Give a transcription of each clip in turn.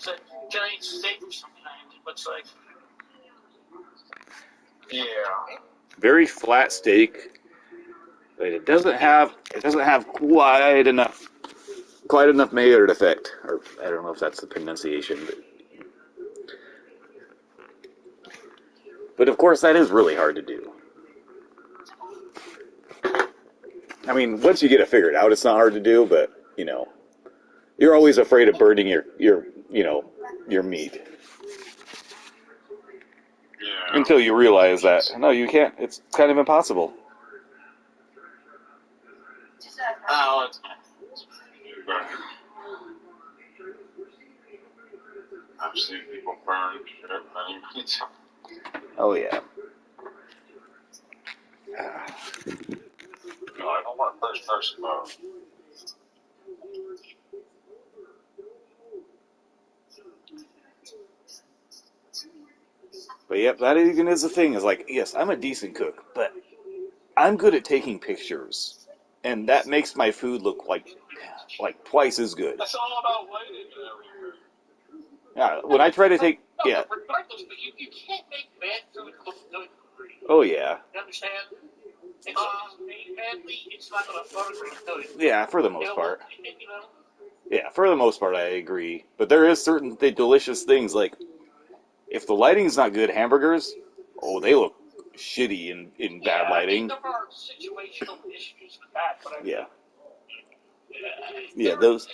It's a giant steak or something. It looks like. Yeah. Very flat steak, but it doesn't have quite enough Maillard effect, or I don't know if that's the pronunciation, but of course that is really hard to do. I mean, once you get it figured out, it's not hard to do, but you know, you're always afraid of burning your meat. Yeah. Until you realize that no, you can't. It's kind of impossible. Oh, it's I've seen people burn shit many times. Oh yeah. No, I don't want first person mode. But yep, that even is the thing. Is like, yes, I'm a decent cook, but I'm good at taking pictures, and that makes my food look like twice as good. That's all about lighting and everything. Yeah, when I try to take, yeah. Regardless, but you can't make bad food look good. Oh yeah. You understand? It's made badly. It's not going to photograph good. Yeah, for the most part. You know? Yeah, for the most part, I agree. But there is certain delicious things like if the lighting's not good, hamburgers, oh, they look shitty in bad lighting. I mean, there are situational issues with that, but I mean, yeah, those.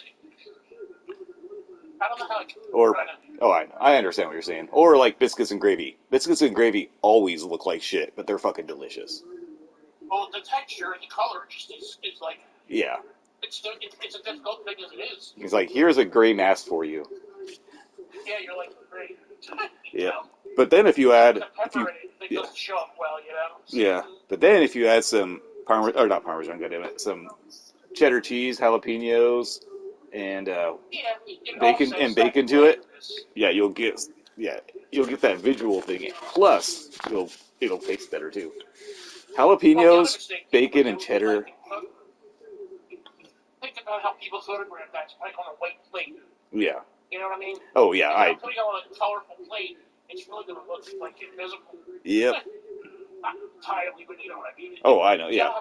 I don't know how I understand what you're saying. Or like biscuits and gravy. Biscuits and gravy always look like shit, but they're fucking delicious. Well, the texture and the color just is like. Yeah. It's a difficult thing as it is. He's like, here's a gray mass for you. Yeah, you're like, great. Yeah. But then if you add... It doesn't show up well, you know? So, yeah. But then if you add some not Parmesan, goddammit, some cheddar cheese, jalapenos, and bacon to it, yeah, you'll get that visual thing. Plus, it'll taste better too. Jalapenos, bacon, and cheddar. Think about how people photograph that, like on a white plate. Yeah. You know what I mean? Oh yeah, putting it on a colorful plate, it's really going to look like invisible. Yep. Not entirely, but you know what I mean. Oh, I know. Yeah.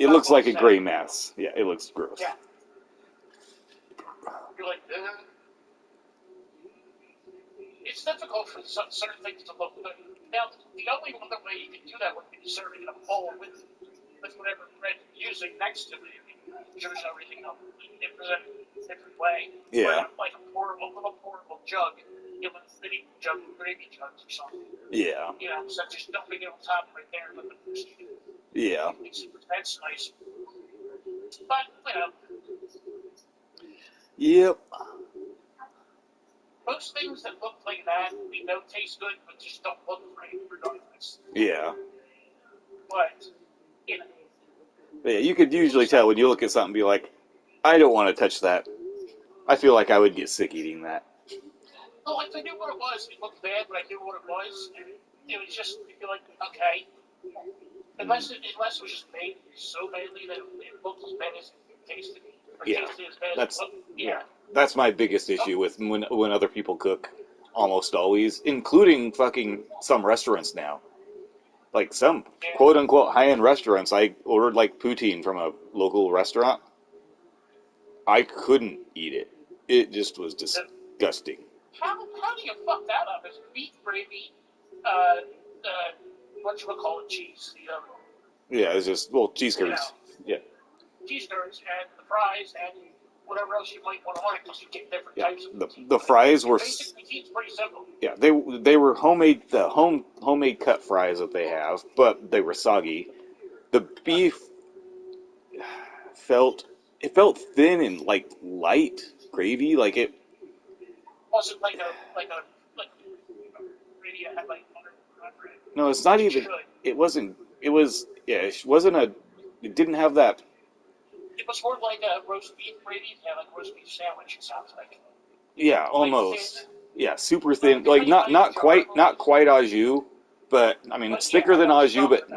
It looks like a gray mass. Yeah, it looks gross. Yeah. You're like, it's difficult for certain things to look good. Now, the only other way you can do that would be serving in a bowl with whatever bread you're using next to it. Shows everything up in a different way. Yeah. Like a little portable jug, you know, a mini jug of gravy jugs or something. Yeah. You know, so just dumping it on top right there. Yeah. That's nice. But, you know. Yep. Most things that look like that, we know taste good, but just don't look right regardless. Yeah. But, you know. But yeah, you could usually tell when you look at something and be like, I don't want to touch that. I feel like I would get sick eating that. Well, if I knew what it was, it looked bad, but I knew what it was, and it was just, you feel like, okay. Unless it was just made so badly that it looked as bad as it tasted. Or tasted as bad as it looked. Yeah. That's my biggest issue with when other people cook, almost always, including fucking some restaurants now. Like some quote-unquote high-end restaurants, I ordered like poutine from a local restaurant. I couldn't eat it. It just was disgusting. How do you fuck that up? It's beef gravy, whatchamacallit, cheese. Yeah, it's just, cheese curds. Yeah. Cheese curds and the fries and whatever else you might want on it because you get different types of poutine. The fries were... Basic poutine's pretty simple. Yeah, they were homemade cut fries that they have, but they were soggy. The beef felt thin and like light gravy, like it wasn't like gravy I had like under it. No, it's not even. It wasn't. It was. Yeah, it wasn't a. It didn't have that. It was more like a roast beef gravy. Yeah, like a roast beef sandwich. It sounds like. Yeah, almost. Yeah, super thin. Like not quite au jus, but I mean it's thicker than au jus, but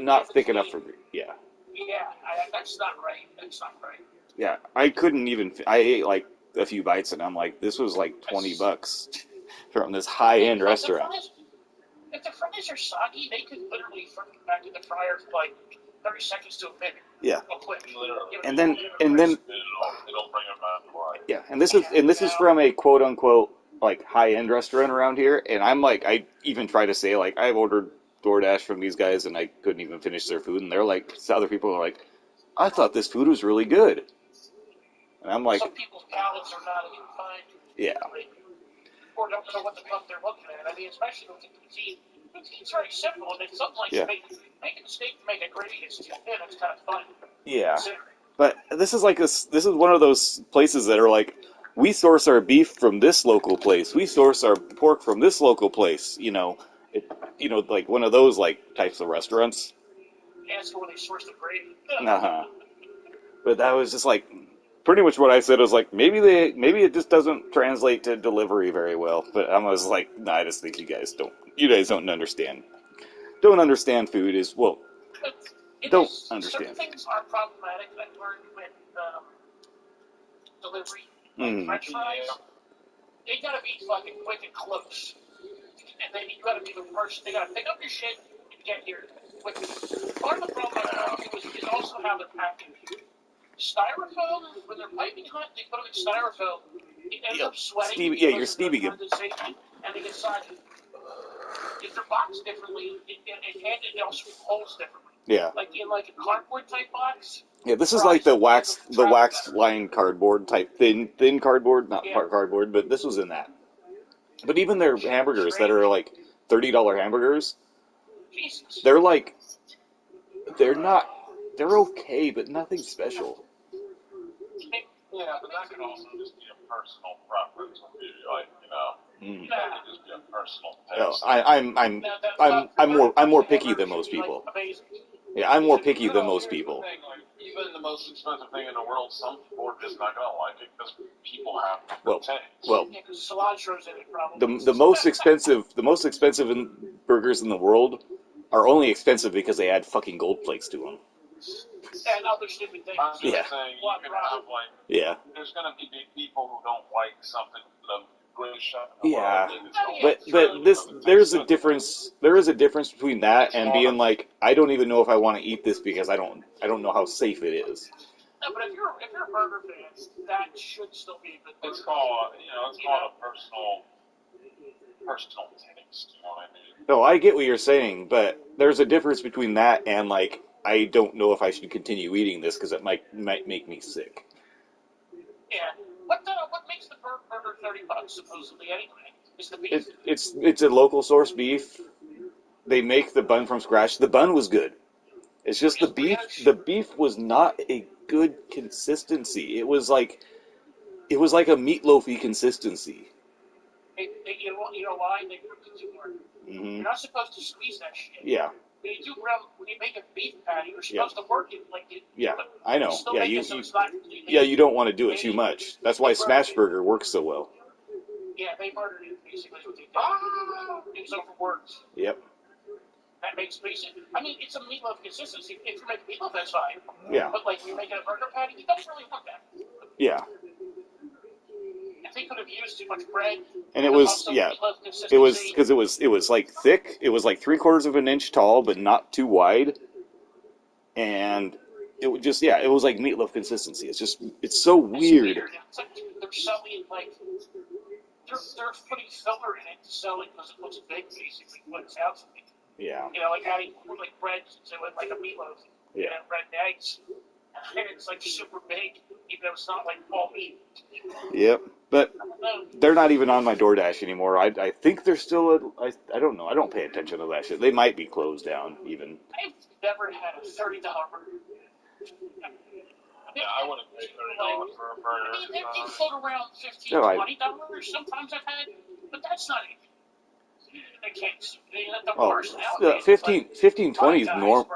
not thick enough for. Yeah. Yeah, that's not right. That's not right. Yeah, I couldn't even. I ate like a few bites, and I'm like, this was like $20 from this high-end restaurant. If the fries are soggy, they could literally throw it back in the fryer for like 30 seconds to a minute. Yeah. Real quick. And then it'll bring it back to life. yeah, and this is from a quote unquote like high-end restaurant around here, and I'm like, I even try to say like I've ordered DoorDash from these guys, and I couldn't even finish their food, and they're like, other people are like, I thought this food was really good, and I'm like, some people's palates are not even fine. yeah. Or don't know what the fuck they're looking at. I mean, especially with the poutine. Poutine's very simple, and it's something like make a steak to make a gravy. It's too thin. It's kind of fun. Yeah. But this is like this is one of those places that are like, we source our beef from this local place. We source our pork from this local place. You know, like one of those like types of restaurants. Yeah, that's where they source the gravy. But that was just like pretty much what I said. Was like maybe it just doesn't translate to delivery very well. But I was like, nah, I just think you guys don't understand. Don't understand food is well. Don't understand. Certain things are problematic. I learned with delivery. French fries, they gotta be fucking quick and close. And then you gotta be the person. They gotta pick up your shit and get here quickly. Part of the problem I learned is also how they're packing. Styrofoam, when they're piping hot, they put them in styrofoam. It ends up sweating. You're steaming it. And they get soggy. If they're boxed differently, it also holds differently. Yeah. Like in like a cardboard type box. Yeah, this is like the waxed lined cardboard type thin cardboard, not cardboard, but this was in that. But even their hamburgers that are like $30 hamburgers, Jesus. they're okay, but nothing special. Yeah, but that could also just be a personal preference. Like, that could just be a personal taste. I'm more picky than most people. Yeah, I'm more picky than most people. Even the most expensive thing in the world, some people are just not gonna like it because people have taste. Well, yeah, because cilantro's in it probably. the most expensive burgers in the world are only expensive because they add fucking gold flakes to them. And other stupid things. I'm just saying, you can have there's gonna be people who don't like something. Yeah, but there's a difference. There is a difference between that and being like, I don't even know if I want to eat this because I don't know how safe it is. No, but if you're a burger fan, that should still be a good burger. It's called a personal taste. You know what I mean? No, I get what you're saying, but there's a difference between that and like, I don't know if I should continue eating this because it might make me sick. Yeah. What makes the burger $30 supposedly anyway? Is the beef? It's a local source beef. They make the bun from scratch. The bun was good. It's just the beef. The beef was not a good consistency. It was like a meatloafy consistency. You know why? They cooked it too hard. Mm-hmm. You're not supposed to squeeze that shit. Yeah. When you make a beef patty, you're supposed to work it like it. Yeah, I know. Yeah, you don't want to do it too much. That's why Smash Burger works so well. Yeah, they murdered it basically. What they did. It was overworked. Yep. That makes basic. I mean, it's a meatloaf consistency. If you make meatloaf, that's fine. Yeah. But like, when you're making a burger patty, you don't really want that. Yeah. If they could have used too much bread. And it was it was because it was like thick. It was like 3/4 of an inch tall, but not too wide. And it would just it was like meatloaf consistency. It's so weird. It's like they're selling like they're putting filler in it to sell it because it looks big, basically. What it sounds like. Yeah. You know, like adding like bread to it, like a meatloaf. Yeah. And bread and eggs. And it's like super big, even though it's not like all meat. Yep. But they're not even on my DoorDash anymore. I think they're still. I don't know. I don't pay attention to that shit. They might be closed down even. I've never had a $30 burger. Yeah, I wouldn't pay $30 for a burger. I mean, they float around $15, $20. Sometimes I've had, but that's not it. They can't. The 15, 20 is normal.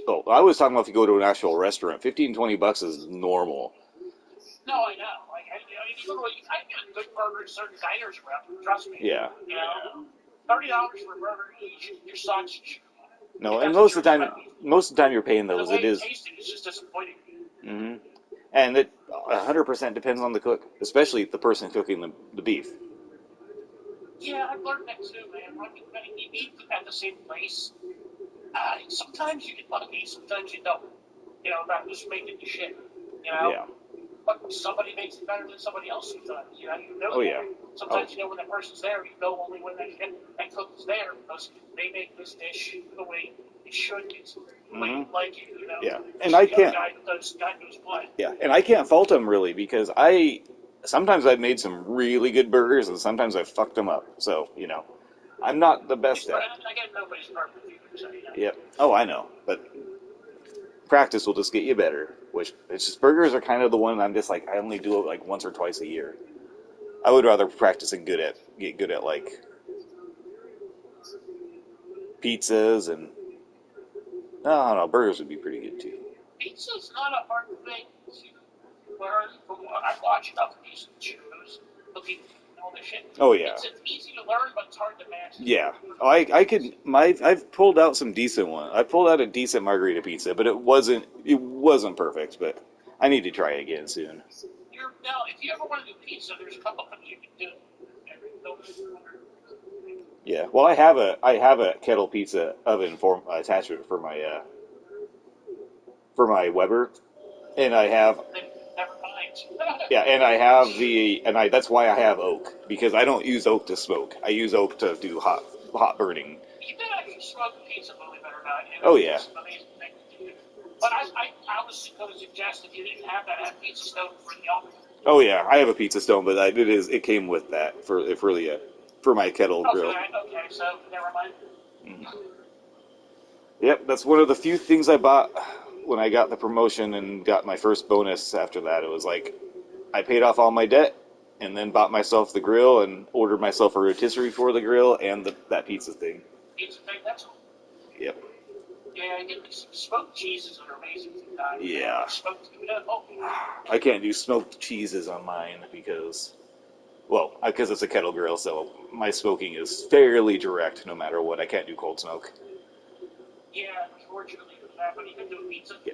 Oh, I was talking about if you go to an actual restaurant. $15-$20 is normal. No, I know. Like, I get good burgers, certain diners around. Trust me. Yeah. You know, $30 for a burger, your sausage. No, and most of the time you're paying those. The way it is. It's just disappointing. Mm-hmm. And 100% depends on the cook, especially the person cooking the beef. Yeah, I've learned that too, man. When you eat at the same place, sometimes you get lucky, sometimes you don't. You know, about just making the shit. You know? Yeah. But somebody makes it better than somebody else sometimes. You know, Oh, that. yeah. Sometimes you know when that person's there, you know only when that cook is there because they make this dish the way it should be, the way you like it, you know. Yeah. And I can't. God knows what. Yeah, and I can't fault them really because sometimes I've made some really good burgers and sometimes I've fucked them up. So, I'm not the best at it. Again, nobody's perfect either, so, Yep. Oh, I know. But practice will just get you better. Which, it's just, burgers are kind of the one I'm just like, I only do it like once or twice a year. I would rather practice and get good at like pizzas and, I don't know, burgers would be pretty good too. Pizza's not a hard thing to learn from what I watch other YouTubers looking at all this shit. Oh, yeah. It's easy to learn, but it's hard to master. Yeah. I've pulled out some decent one. I pulled out a decent margarita pizza, but it wasn't perfect, but I need to try it again soon. Now, if you ever want to do pizza, there's a couple things you can do. Yeah. Well, I have a kettle pizza oven for attachment for my Weber, and I have. Never mind. Yeah, and I have that's why I have oak, because I don't use oak to smoke. I use oak to do hot burning. You can actually smoke pizza, believe it or not. Oh, yeah. It's an amazing thing to do. But I was going to suggest if you didn't have that, have pizza stove for the oven. Oh, yeah, I have a pizza stone, but it came with that for my kettle grill. Okay, so never mind. Mm-hmm. Yep, that's one of the few things I bought when I got the promotion and got my first bonus after that. It was like I paid off all my debt and then bought myself the grill and ordered myself a rotisserie for the grill and that pizza thing. Pizza thing, that's cool. Yep. Yeah, smoked cheeses are amazing sometimes. Yeah. Oh. I can't do smoked cheeses on mine because it's a kettle grill, so my smoking is fairly direct no matter what. I can't do cold smoke. Yeah, unfortunately for that, but you can do pizza. Yeah,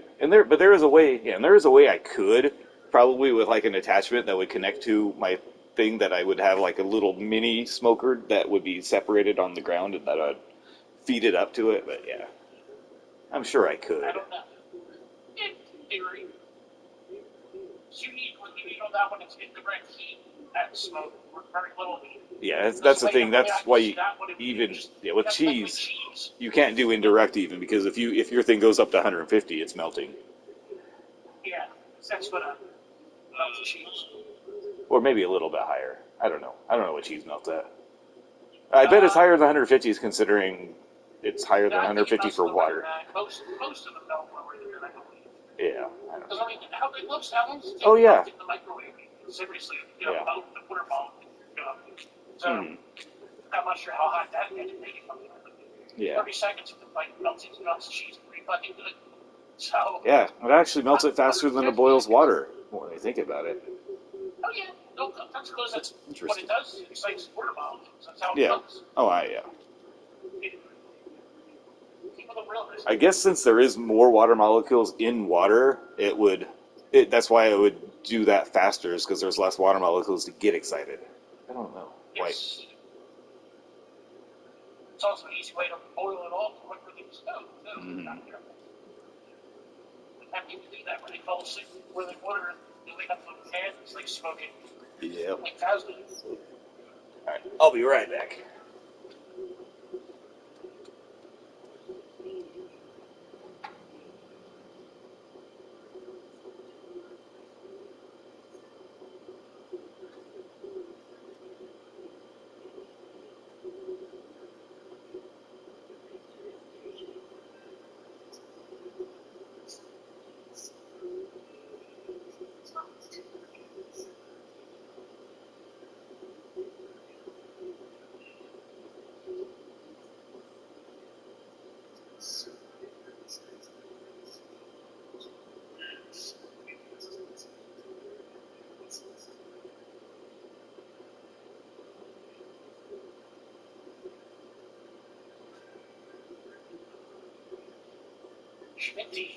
but there is a way. Yeah, and there is a way I could probably with like an attachment that would connect to my thing that I would have like a little mini smoker that would be separated on the ground and that I'd feed it up to it. But yeah, I'm sure I could. I don't know. In theory, you need on that one. It's indirect heat and smoke, very little heat. Yeah, that's the thing. That's why with cheese, you can't do indirect even because if your thing goes up to 150, it's melting. Yeah, that's what melts cheese. Or maybe a little bit higher. I don't know. I don't know what cheese melts at. I bet it's higher than 150 considering it's higher than 150 for water. Most of them melt lower than that, I believe. Yeah. Because I mean, how long does it take to melt in the microwave? Seriously, the water bomb. So I'm not sure how hot that can make it. Yeah. 30 seconds melts cheese pretty fucking good. So yeah, it actually melts it faster than it boils water when you think about it. Oh yeah, no, that's because that's what it does. It's like water molecules. That's how it goes. Oh, I guess since there is more water molecules in water, that's why it would do that faster, is because there's less water molecules to get excited. I don't know. Yes. It's also an easy way to boil it off quicker than the stove, too. Mm-hmm. Have people do that when they fall asleep, where they water, they wake up with a pan, it's like smoking. Yep. Like thousand. Alright, I'll be right back. Schmitty.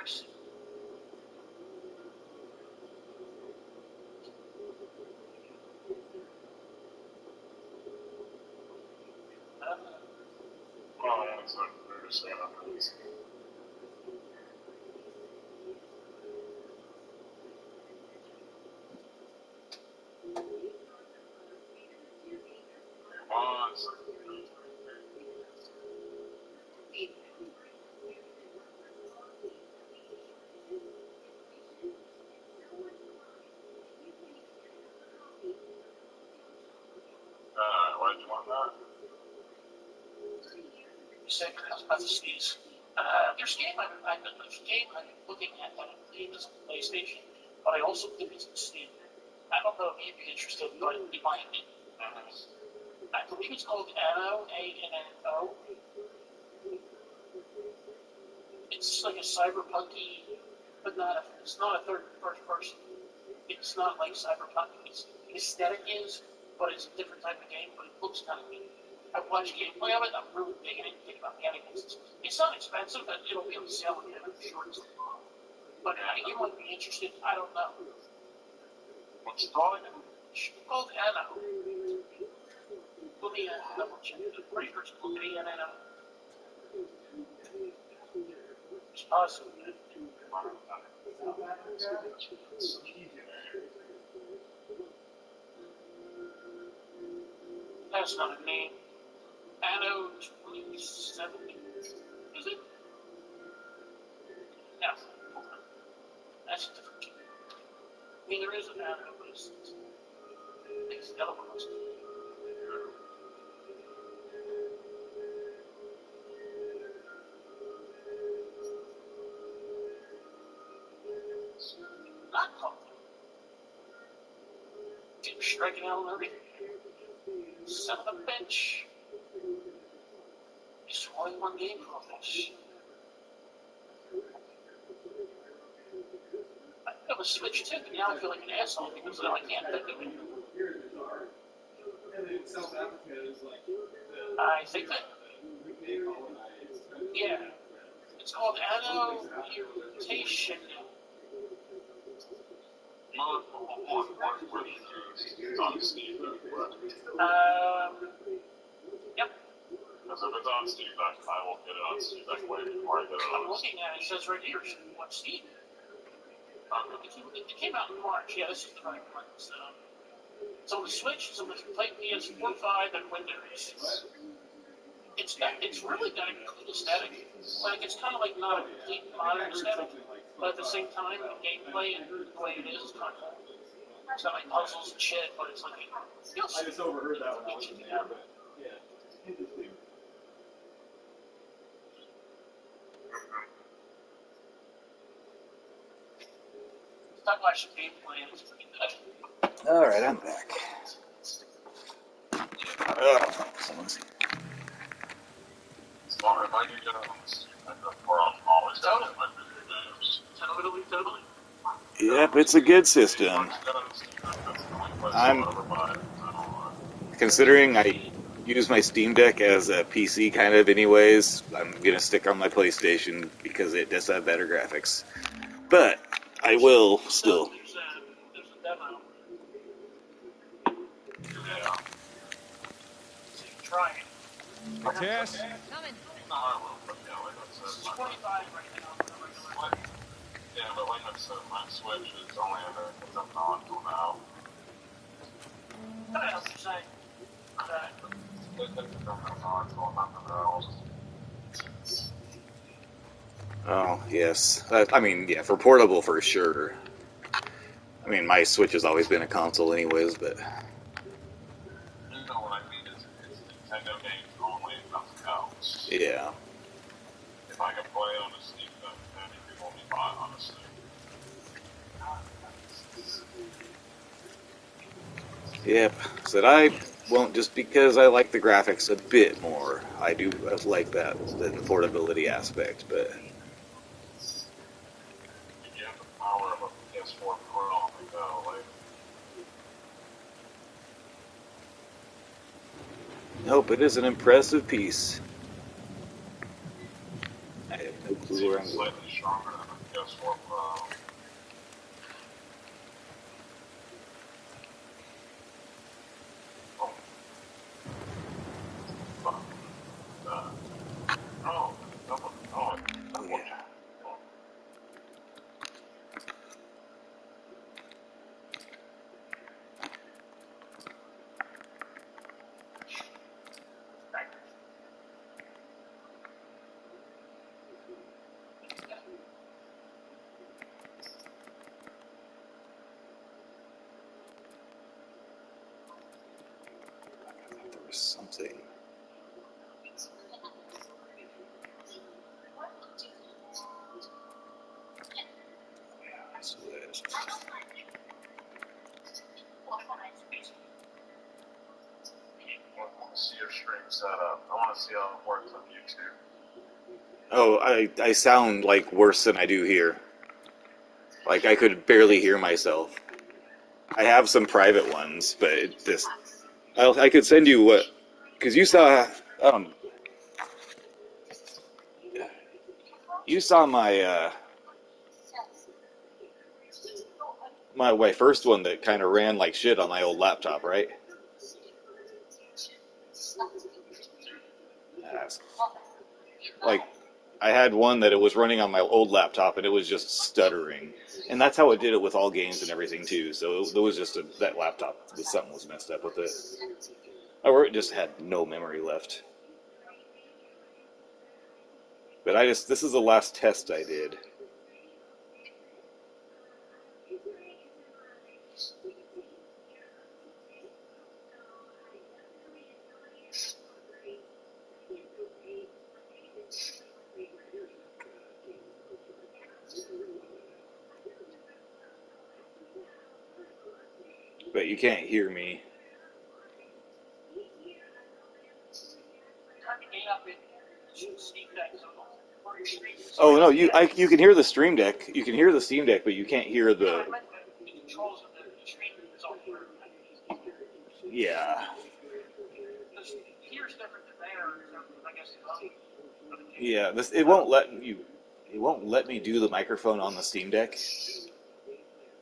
pricey. Well, it's not understand. Why did you want that? You said I was about to sneeze. There's a game I've been looking at that I believe is on PlayStation, but I also believe it's on Steam. I don't know if you'd be interested, but you might be. I believe it's called Anno, A-N-N-O. It's like a cyberpunky, but it's not a first person. It's not like cyberpunk. The aesthetic is, but it's a different type of game, but it looks kind of neat. I've watched gameplay of it. I'm really digging it. Thinking about getting it. It's not expensive, but it'll be on sale again. I'm sure it's. But you might be interested. I don't know. What's it called again? It's called Anno. Let me double check. I'm pretty sure it's called A-N-N-O. It's awesome. That's not a name. Anno 2070. Is it? No. That's a different game. I mean, there is an Anno, but it's the other one. Not called. Keep striking out on everything. Son of a bitch. Just only one game for this. I have a Switch too, but now I feel like an asshole because now I can't pick it. I think that. Yeah. It's called Anno Mutation. On Steam, Yep. because if it's on Steam Deck, I will get it on Steam Deck way before I get it I'm on looking at it. It says right here, on Steam. It came out in March. Yeah, this is the right one. It's on the Switch. It's on the PS4, 5, and Windows. It's really got a good aesthetic. Like, it's kind of like not a complete modern aesthetic, but at the same time, the gameplay and the way it is kind of cool. It's got like puzzles and shit, but it's like it feels. I just overheard that when I was in there, but yeah, interesting. Talk about some gameplay, and it's pretty good. All right, I'm back. Someone's here. Well, if I can get it on Steam Deck, I'm always going to get my video games. Totally. Yep, it's a good system. I'm considering I use my Steam Deck as a PC kind of anyways. I'm going to stick on my PlayStation because it does have better graphics. But I will still. There's a demo. Yeah. So you try it. Tess? Coming. No, I will, but yeah, like I It's said, 25 right now. yeah, but like I said, my Switch is only it's up until now. I know what you're saying. Oh, yes. I mean, yeah, for portable for sure. I mean, my Switch has always been a console anyways, but... You know what I mean, it's Nintendo games only and nothing else. Yeah. If I can play it on a Steam Deck, then you can only buy it on a Steam. Yep. So I won't, just because I like the graphics a bit more. I do like that, the portability aspect, but... You get the power of a PS4 Pro, like... Nope, it is an impressive piece. I have no clue where I'm going. Slightly stronger than a guess from oh, Yeah. There was something. Yeah, so it is. I want to see your stream setup. I want to see how it works on YouTube. Oh, I sound like worse than I do here. Like I could barely hear myself. I have some private ones, but I could send you what, because you saw, you saw my first one that kind of ran like shit on my old laptop, right? Like I had one that it was running on my old laptop and it was just stuttering, and that's how it did it with all games and everything too. So there was just that laptop, something was messed up with it, or it just had no memory left. But this is the last test I did. But you can't hear me. Oh no, you can hear the Stream Deck. You can hear the Steam Deck, but you can't hear the. Yeah. Yeah, it won't let you. It won't let me do the microphone on the Steam Deck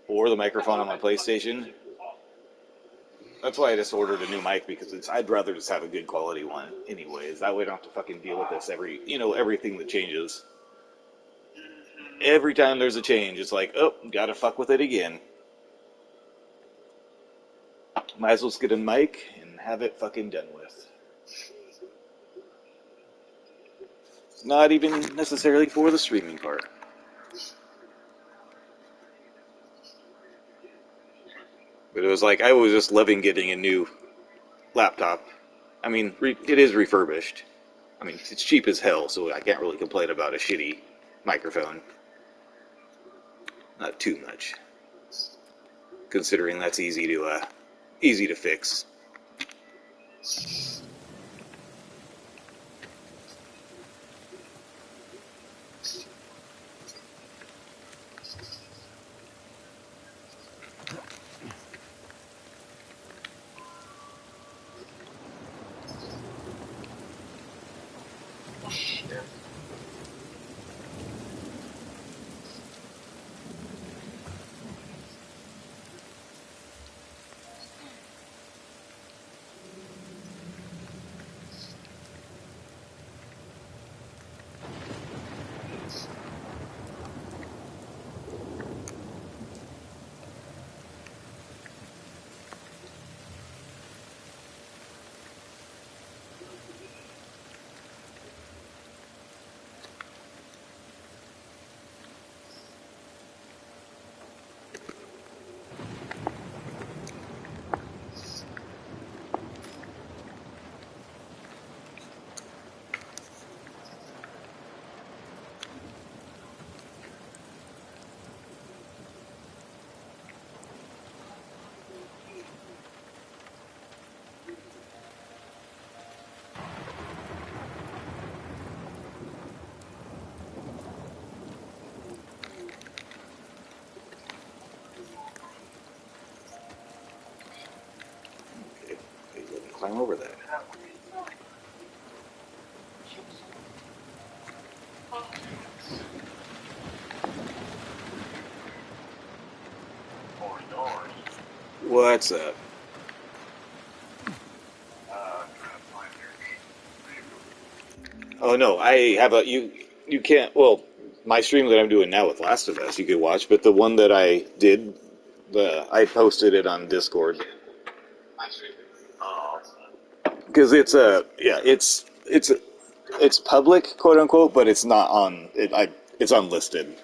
or the microphone on my PlayStation. That's why I just ordered a new mic, because I'd rather just have a good quality one anyways. That way I don't have to fucking deal with this everything that changes. Every time there's a change, it's like, oh, gotta fuck with it again. Might as well just get a mic and have it fucking done with. Not even necessarily for the streaming part. But it was like, I was just loving getting a new laptop. I mean, it is refurbished. I mean, it's cheap as hell, so I can't really complain about a shitty microphone. Not too much, considering that's easy to fix. Okay, let me climb over that. What's up? Oh no, I have a you. You can't. Well, my stream that I'm doing now with Last of Us, you could watch, but the one that I did, I posted it on Discord because it's a yeah, it's public, quote unquote, but it's not on it. It's unlisted.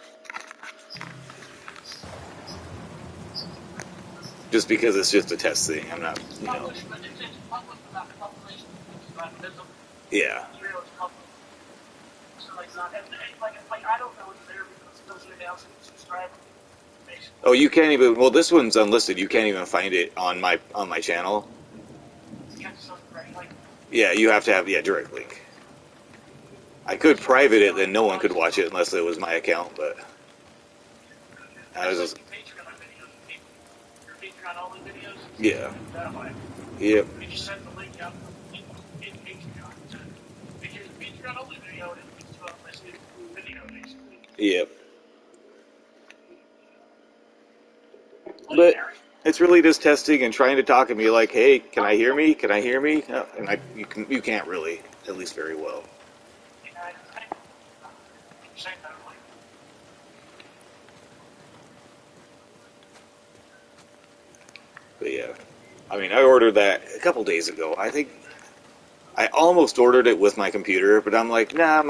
Just because it's just a test thing. I'm not, you know. Yeah. Oh, you can't even. Well, this one's unlisted. You can't even find it on my channel. Yeah, you have to have direct link. I could private it, then no one could watch it unless it was my account. But I was just yeah. Yep. Yep. But it's really just testing and trying to talk to me like, hey, can I hear me? Can I hear me? And you can't really, at least very well. But yeah, I mean, I ordered that a couple days ago. I think I almost ordered it with my computer, but I'm like, nah,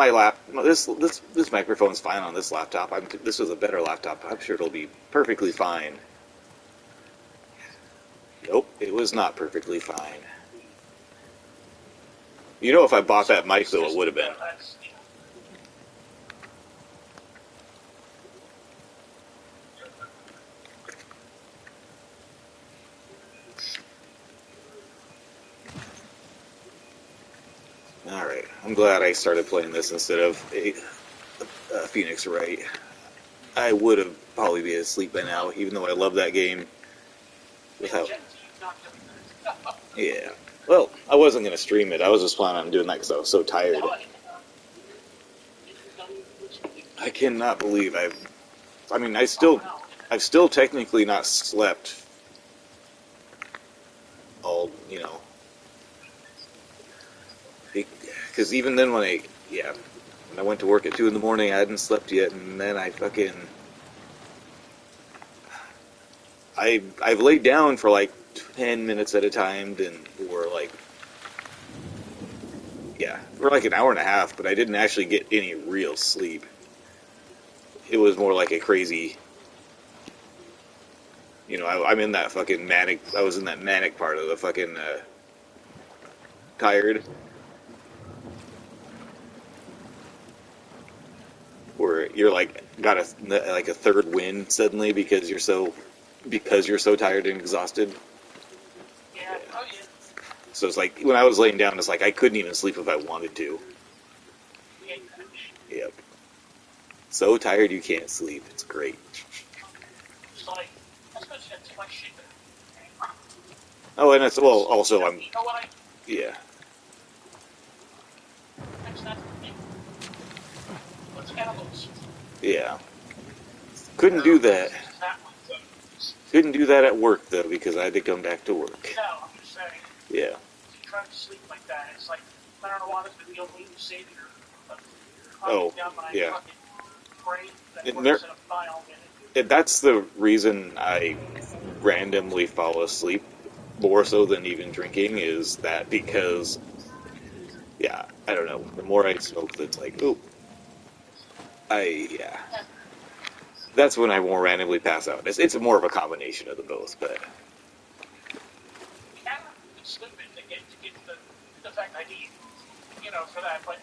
this microphone's fine on this laptop. This is a better laptop. I'm sure it'll be perfectly fine. Nope, it was not perfectly fine. You know, if I bought that mic, though, it would have been. Alright, I'm glad I started playing this instead of Phoenix Wright. I would have probably been asleep by now, even though I love that game. Without, yeah. Well, I wasn't going to stream it. I was just planning on doing that because I was so tired. I cannot believe I've still technically not slept all, you know. Because even then when I went to work at 2 in the morning, I hadn't slept yet, and then I've laid down for like 10 minutes at a time, for like an hour and a half, but I didn't actually get any real sleep. It was more like a crazy, you know, I'm in that fucking I was in that manic part of the fucking tired, where you're like got a third wind suddenly because you're so tired and exhausted. Yeah. Oh, yeah. So it's like when I was laying down, it's like I couldn't even sleep if I wanted to. Yep. So tired you can't sleep. It's great. Oh, and it's also I'm. Yeah. Yeah. Couldn't do that. Couldn't do that at work though because I had to come back to work. No, I'm just saying. Yeah. Trying to sleep like that, it's like I don't know why it's the only savior. Oh, yeah. That's the reason I randomly fall asleep more so than even drinking is that because, yeah, I don't know. The more I smoke, it's like, ooh, yeah. That's when I more randomly pass out. It's more of a combination of the both, but. For that, but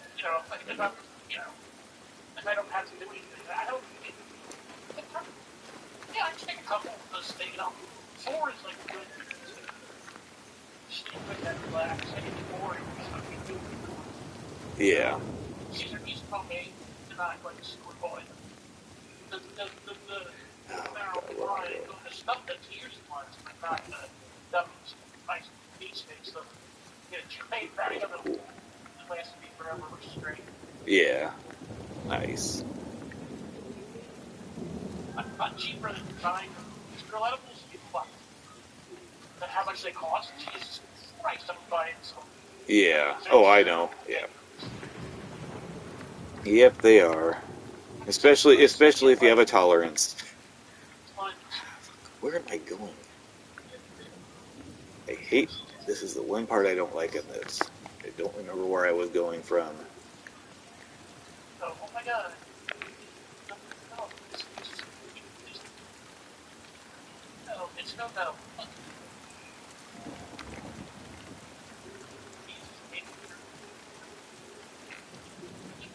if I don't have to do anything, I don't. Yeah, I take a couple of those things. 4 is like good. Just put that relax. I get bored. Yeah. These are East homemade, not like super boy. The stuff that's years ones, but not the dummies. Nice these things. So get a giant bag of them. It lasts me forever, which is great. Yeah. Nice. Not cheaper than buying scroll edibles. You fuck. how much they cost. Jesus Christ, I'm buying some. Yeah. Oh, I know. Yeah. Yep, they are. Especially if you have a tolerance. Where am I going? I hate. This is the one part I don't like in this. I don't remember where I was going from. Oh my god. No, it's no.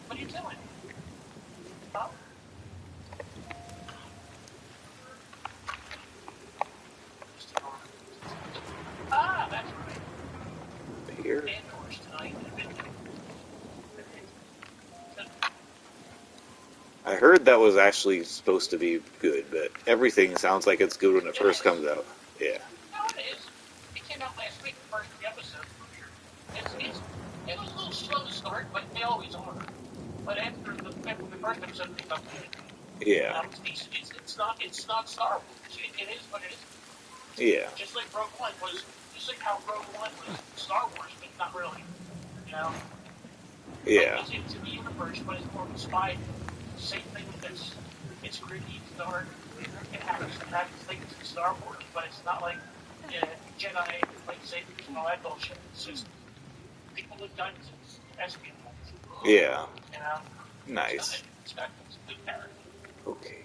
What are you doing? Huh? Ah, that's right. Here. Andor's tonight. I heard that was actually supposed to be good, but everything sounds like it's good when it first comes out. Yeah. No, it is. It came out last week, the first 3 episodes were here. It was a little slow to start, but they always are. But after the first episode, they got good. Yeah. It's not Star Wars. It is what it is. Yeah. Just like Rogue One was, just like how Rogue One was Star Wars, but not really. You know? Yeah. Like, it's in the universe, but it's more inspired. Same thing with this. It's gritty, it's dark. It has things in Star Wars, but it's not like Jedi, lightsabers, and all that bullshit. It's just people with guns and espionage. Yeah. You know? Nice. It's got good character. Okay.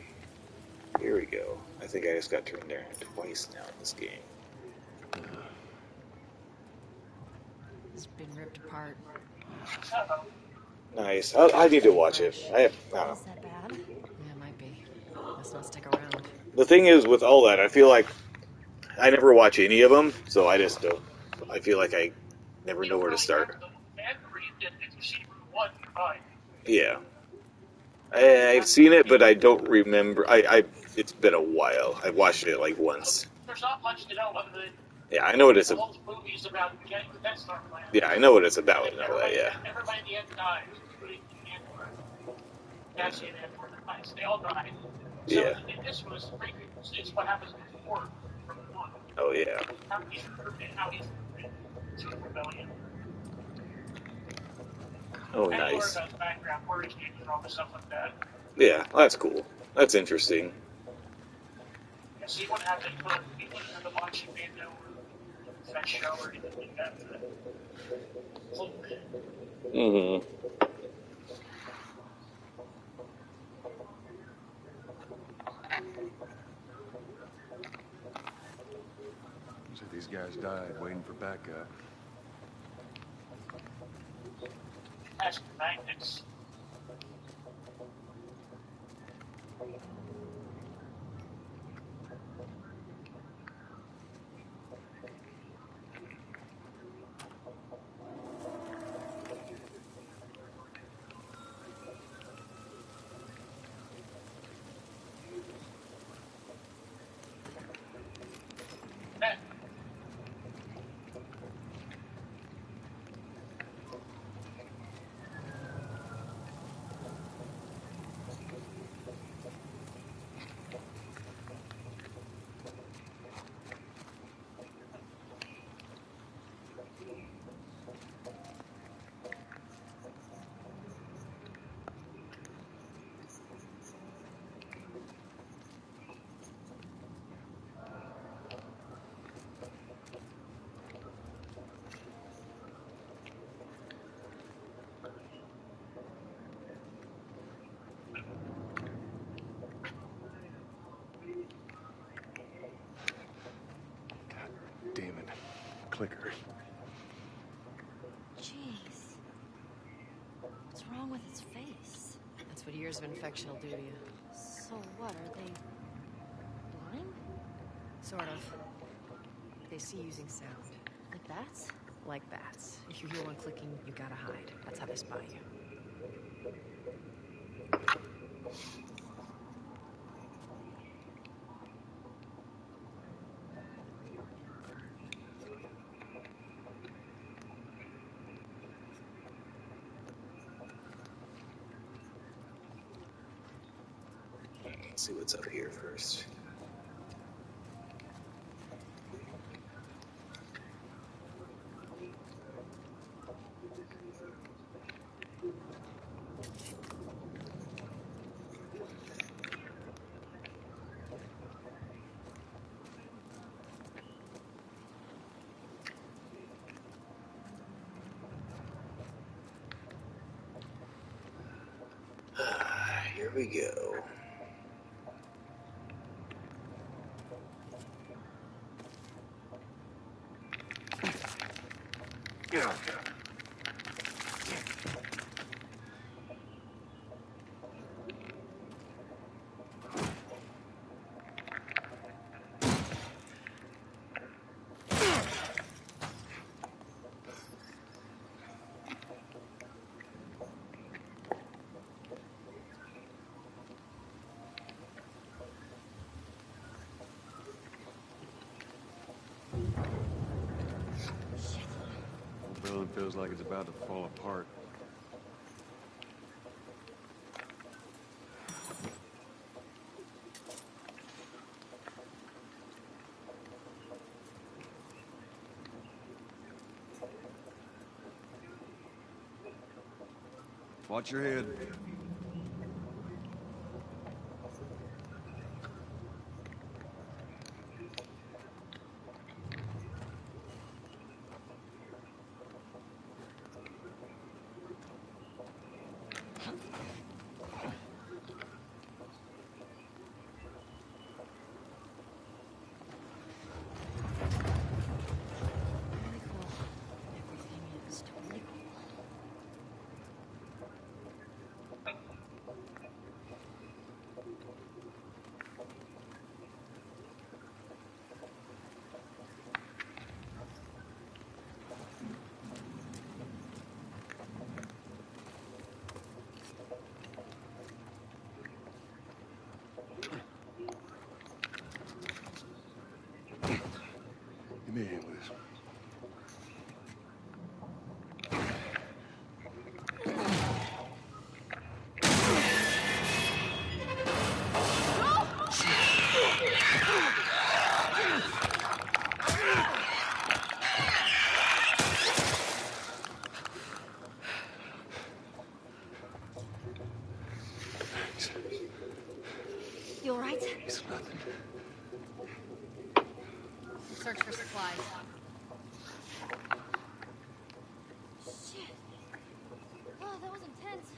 Here we go. I think I just got turned there twice now in this game. It's been ripped apart. Nice. I need to watch it. I don't know. Is that bad? Yeah, it might be. Let's not stick around. The thing is, with all that, I feel like I never watch any of them, so I just don't. I feel like I never know where to start. Yeah. I've seen it, but I don't remember. It's been a while. I watched it like once. There's not much to know other than Yeah, I know what it's the about. whole movie's about getting the Death Star plan. Yeah, I know what it's about and all that. Yeah. Everybody in the end dies, including Andor. That's in Andor. They all died. So Yeah. this was it's what happens before from one. Oh yeah. How he's to the rebellion. Oh, And nice. about the background, where he's getting and all the stuff like that. Yeah, that's cool. That's interesting. Yeah, so you wouldn't have to watch Mando or that show or anything like that. Mm-hmm. So these guys died waiting for backup. Ask the magnets. Damn it. Clicker. Jeez. What's wrong with its face? That's what years of infection will do to you. So what, are they blind? Sort of. They see using sound. Like bats? Like bats. If you hear one clicking, you gotta hide. That's how they spy you. Let's see what's up here first. we go. Yeah. The building feels like it's about to fall apart. Watch your head. Really cool. Everything is totally cool. Give me a hand with this. You all right? It's nothing. Search for supplies. Shit. Oh, that was intense.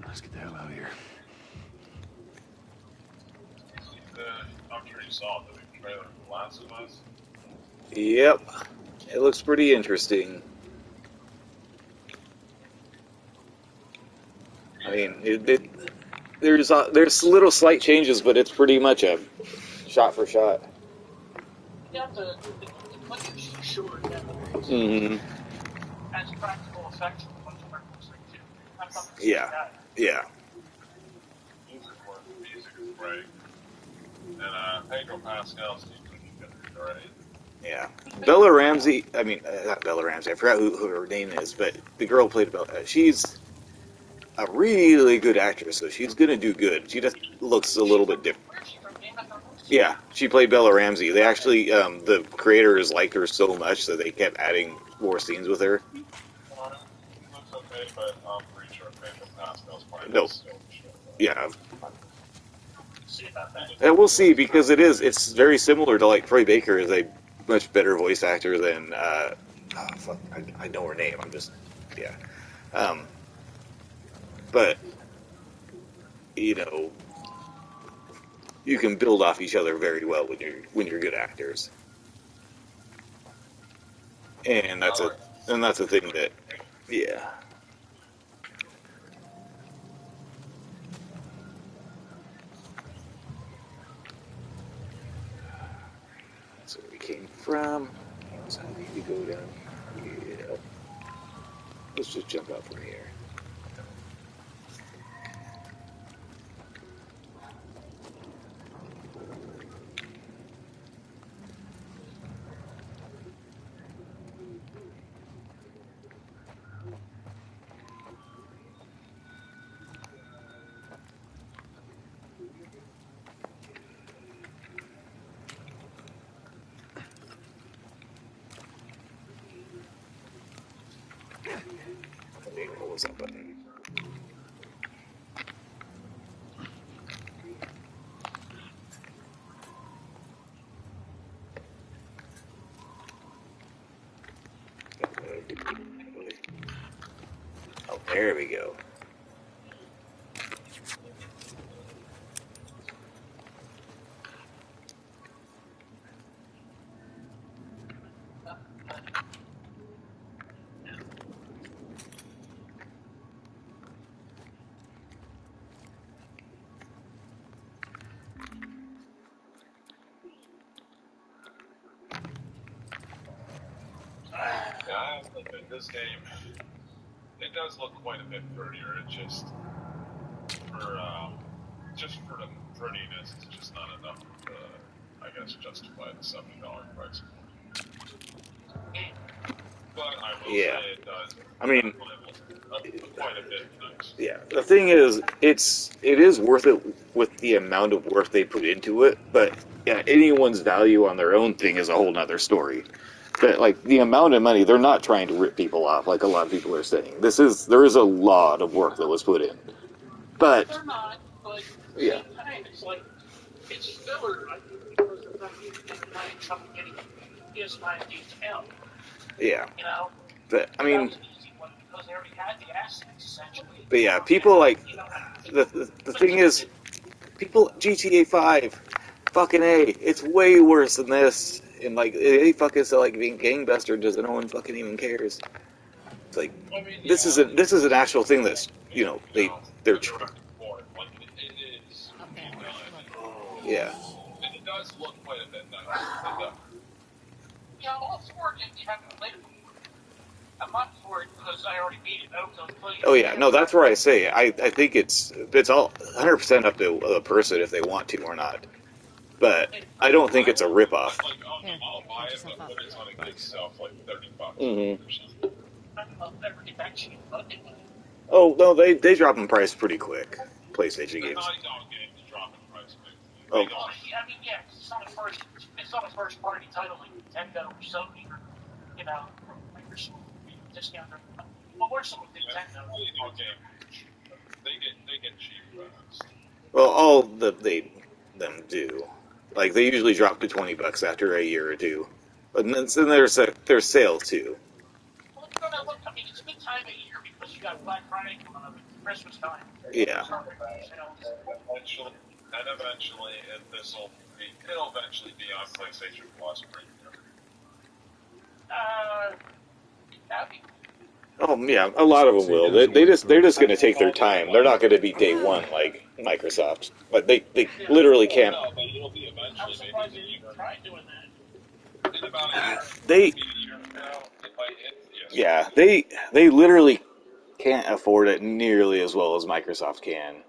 Let's get the hell out of here. I'm sure you saw the new trailer for The Last of Us. Yep. It looks pretty interesting. I mean, there's little slight changes, but it's pretty much a shot for shot. Yeah, the footage sure Mm-hmm. has practical effects for the most part. Too. I thought Yeah. Yeah. Music is great. And Pedro Pascal seems like he's going to be great. Yeah. Bella Ramsey, I mean, not Bella Ramsey, I forgot who her name is, but the girl who played Bella, she's a really good actress, so she's going to do good. She just looks a little bit different. Where's she from? Game of Thrones? Yeah, she played Bella Ramsey. They actually, the creators liked her so much that they kept adding more scenes with her. He looks okay, but I'm pretty sure Pedro Pascal's probably No. still the show. Yeah. See about that. And we'll see, because it's very similar to, like, Troy Baker is a much better voice actor than, fuck, I know her name, I'm just, yeah. But, you know, you can build off each other very well when you're good actors. And that's a thing that, yeah. That's where we came from. So I need to go down here. Let's just jump out from here. What was that button? There we go. Yeah, I have to admit, this game, it does look quite a bit prettier. It's just for the prettiness, it's just not enough to, I guess, justify the $70 price point. But I will say it does. I mean, look quite a bit nice. yeah. The thing is, it is worth it with the amount of work they put into it. But yeah, anyone's value on their own thing is a whole nother story. But like the amount of money, they're not trying to rip people off like a lot of people are saying. There is a lot of work that was put in. But they're not. But yeah, it's like it's filler. I think because of the fact that they're having trouble getting PS5 games out. yeah. You know. But I mean, that was an easy one because they already had the assets essentially. but yeah, people like You know, the thing is, people GTA 5, fucking A, it's way worse than this. And like they fucking sell like being gangbuster, does no one fucking even cares. It's like this is an actual thing that's they're yeah. And it does look quite a bit nice. Yeah, I'm all for it if you haven't played it. I'm not for it because I already beat it. I was playing it. Oh yeah, no, that's where I say I think it's all 100% up to the person if they want to or not. But I don't think it's a ripoff. Like, I'll buy it, but when it's on a good sale for like $30. Mm-hmm. I don't know if ever get back to you, but Oh no, they drop in price pretty quick. PlayStation games. Naughty Dog games drop in price quick. Oh. I mean, yeah, it's not a first party title like Nintendo or Sony or Microsoft discount. Well, we're some with Nintendo. Naughty Dog games, they get cheap. Well, all them do. Like they usually drop to $20 after a year or two. But then there's sales too. Well, look, I mean, it's a good time of year because you got Black Friday coming up, it's Christmas time. Yeah. Eventually, it'll eventually be on PlayStation Plus. Oh yeah, a lot of them will. They're just going to take their time. They're not going to be day one like Microsoft. But they literally can't. No, but it'll be eventually. I'm surprised they even tried doing that. In about a year. They yeah, they literally can't afford it nearly as well as Microsoft can.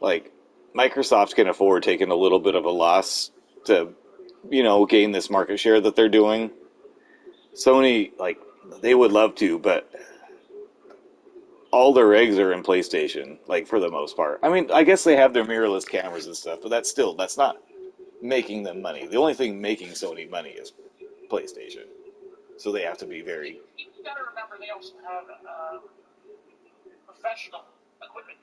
Like Microsoft can afford taking a little bit of a loss to gain this market share that they're doing. Sony, like, they would love to, but all their eggs are in PlayStation, like, for the most part. I mean, I guess they have their mirrorless cameras and stuff, but that's not making them money. The only thing making Sony money is PlayStation. So they have to be very... You gotta remember they also have professional equipment.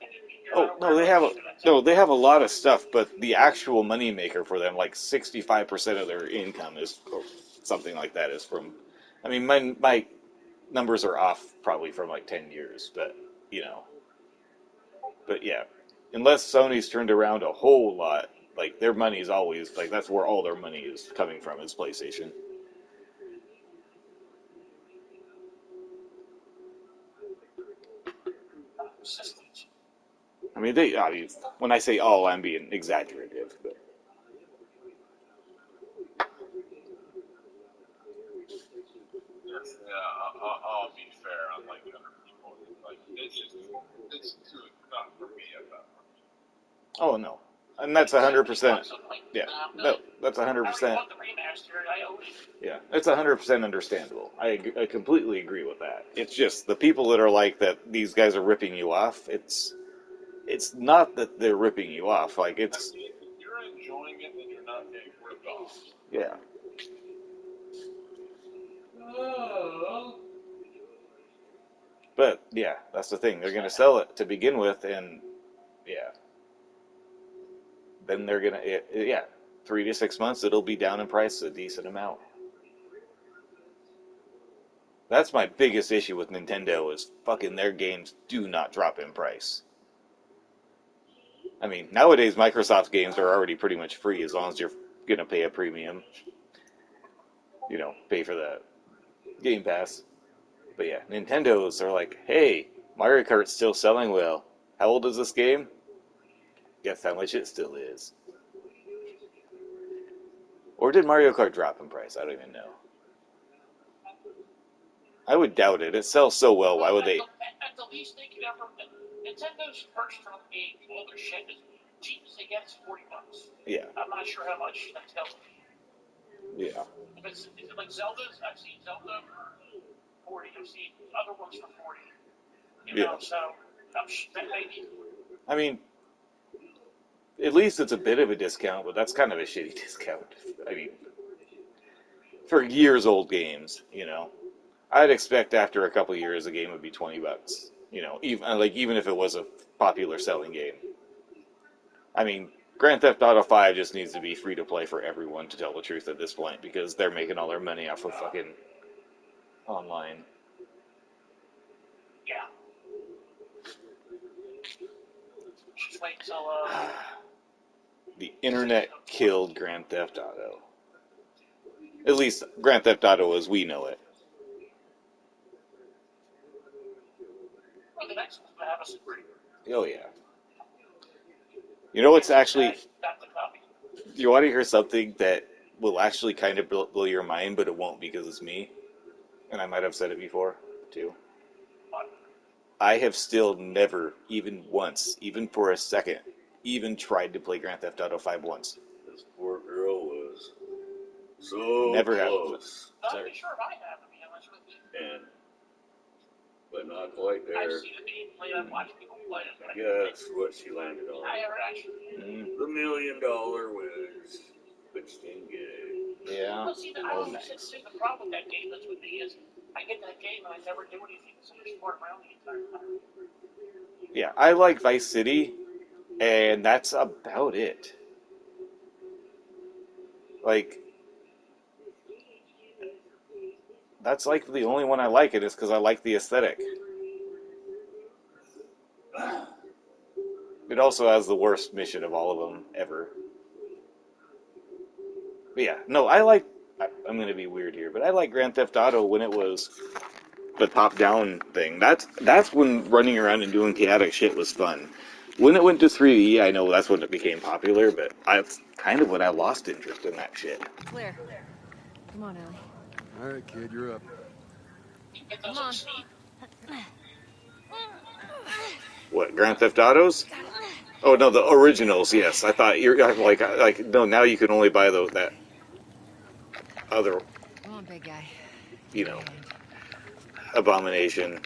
They have a lot of stuff, but the actual money maker for them, like 65% of their income is, or something like that, is from... I mean, my numbers are off probably from like 10 years, but, But yeah, unless Sony's turned around a whole lot, like, their money is always, like, that's where all their money is coming from, is PlayStation. I mean, when I say all, I'm being exaggerative, but... I'll be fair. Unlike other people, like it's too tough for me at that point. Oh no, and that's 100%. Yeah, no, that's 100%. Yeah, it's 100% understandable. I completely agree with that. It's just the people that are like that. These guys are ripping you off. It's not that they're ripping you off. Like it's. If you're enjoying it, then you're not getting ripped off. Yeah. But yeah, that's the thing. They're going to sell it to begin with, and yeah, then they're going to 3 to 6 months it'll be down in price a decent amount. That's my biggest issue with Nintendo is fucking their games do not drop in price. I mean, nowadays Microsoft games are already pretty much free as long as you're gonna pay a premium. You know, pay for the Game Pass. But yeah, Nintendo's are like, hey, Mario Kart's still selling well. How old is this game? Guess how much it still is. Or did Mario Kart drop in price? I don't even know. I would doubt it. It sells so well. Why would they? At the least they could ever. Nintendo's first term game, all their shit is cheap as they get is $40. Yeah. I'm not sure how much that tells me. Yeah. If is it like Zelda's? I've seen Zelda for 40. I've seen other ones for 40. You know, so that maybe. I mean, at least it's a bit of a discount, but that's kind of a shitty discount. I mean, for years old games, you know, I'd expect after a couple of years a game would be $20. You know, even if it was a popular selling game. I mean, Grand Theft Auto 5 just needs to be free to play for everyone, to tell the truth at this point, because they're making all their money off of fucking online. Yeah. Just wait until the internet killed Grand Theft Auto. At least Grand Theft Auto as we know it. Well, the next one's gonna have a super. Oh yeah. You know what's actually? You want to hear something that will actually kind of blow your mind, but it won't because it's me, and I might have said it before too. I have still never, even once, even for a second, even tried to play Grand Theft Auto 5 once. This poor girl was so Never close. Not even sure if I have, to be honest with you. But not quite there. I've seen it being played. I've watched people play it. Guess what she landed on? I ever actually. The $1 million whiz. But she didn't get it. Yeah. Well, see, I don't see the problem with that game that's with me is I get that game and I never do anything, so I just walk around the entire time. Yeah, I like Vice City, and that's about it. Like, that's like the only one I like, and it's because I like the aesthetic. It also has the worst mission of all of them ever. But yeah, no, I'm going to be weird here, but I like Grand Theft Auto when it was the top-down thing. That's when running around and doing chaotic shit was fun. When it went to 3D, I know that's when it became popular, but that's kind of when I lost interest in that shit. Clear. Come on, Ellie. All right, kid, you're up. Come on. What, Grand Theft Autos? Oh no, the originals. Yes, I thought you're like no. Now you can only buy that other. Come on, big guy. You know, Abomination.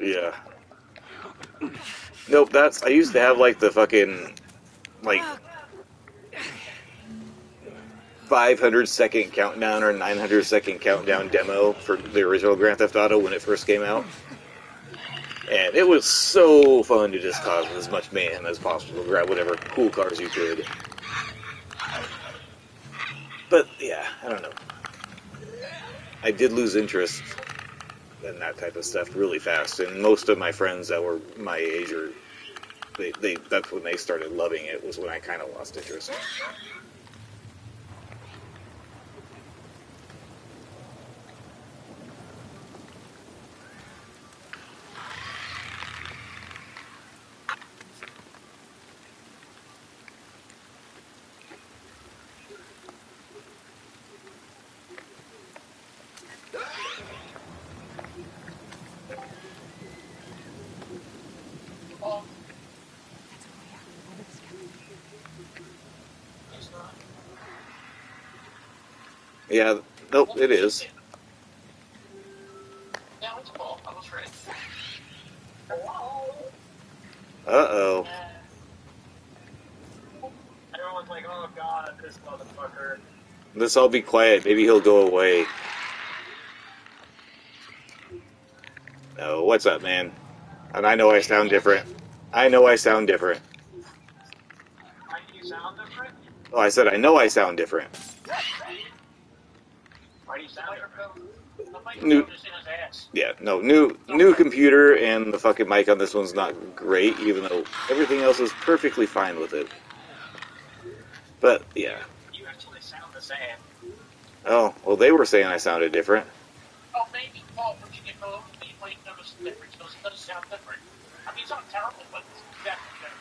Yeah. Nope. I used to have like the fucking like 500-second countdown or 900-second countdown demo for the original Grand Theft Auto when it first came out. And it was so fun to just cause as much mayhem as possible, grab whatever cool cars you could. But, yeah, I don't know. I did lose interest in that type of stuff really fast, and most of my friends that were my age, that's when they started loving it, was when I kind of lost interest. Yeah, nope, it is. Uh-oh. Everyone's like, oh god, this motherfucker. Let's all be quiet. Maybe he'll go away. No, what's up, man? And I know I sound different. Why do you sound different? Oh, I said I know I sound different. The New, microphone is in his ass. yeah, no, new computer, and the fucking mic on this one's not great, even though everything else is perfectly fine with it. But yeah. You actually sound the same. Oh, well, they were saying I sounded different. Oh, maybe, Paul, when you get home, you might notice the difference, because it does sound different. I mean, it's not terrible, but it's definitely different.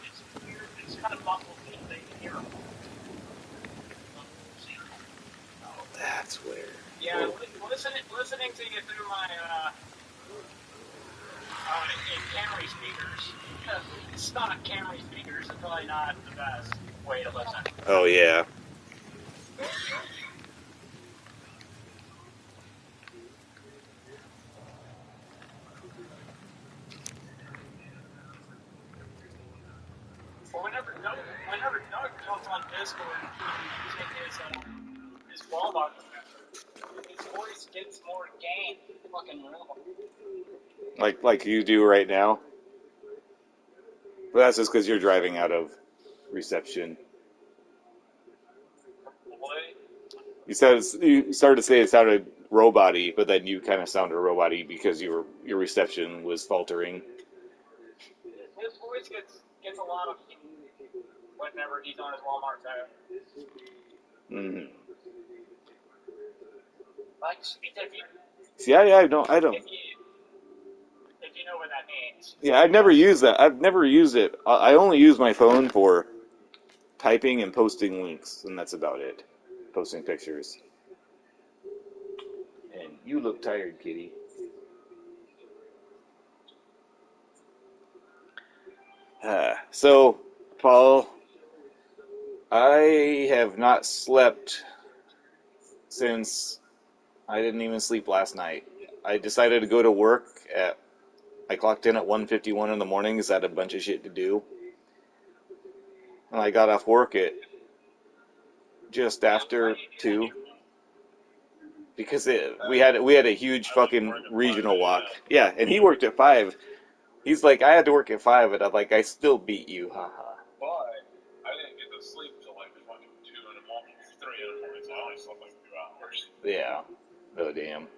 It's weird, it's kind of muffled, but they can hear him. Oh, that's weird. Yeah, listening to you through my, Camry speakers, stock Camry speakers is probably not the best way to listen. Oh, yeah. Well, whenever Doug comes on Discord using his Walmart, his voice gets more gain. Fucking real. Like you do right now. But that's just because you're driving out of reception. You started to say it sounded robot-y, but then you kind of sounded robot-y because your reception was faltering. His voice gets a lot of whenever he's on his Walmart tab. Mm-hmm. Like, See, I don't. If you know what that means. Yeah, I've never used that. I've never used it. I only use my phone for typing and posting links, and that's about it. Posting pictures. And you look tired, kitty. So, Paul, I have not slept since I didn't even sleep last night. I decided to go to work I clocked in at 1:51 in the morning because I had a bunch of shit to do. And I got off work at just after 2. Because we had a huge fucking regional walk. Yeah, and he worked at 5. He's like, I had to work at 5, and I'm like, I still beat you, haha. But I didn't get to sleep until like 2 in the morning, 3 in the morning, so I only slept like 2 hours. Yeah. Oh, damn.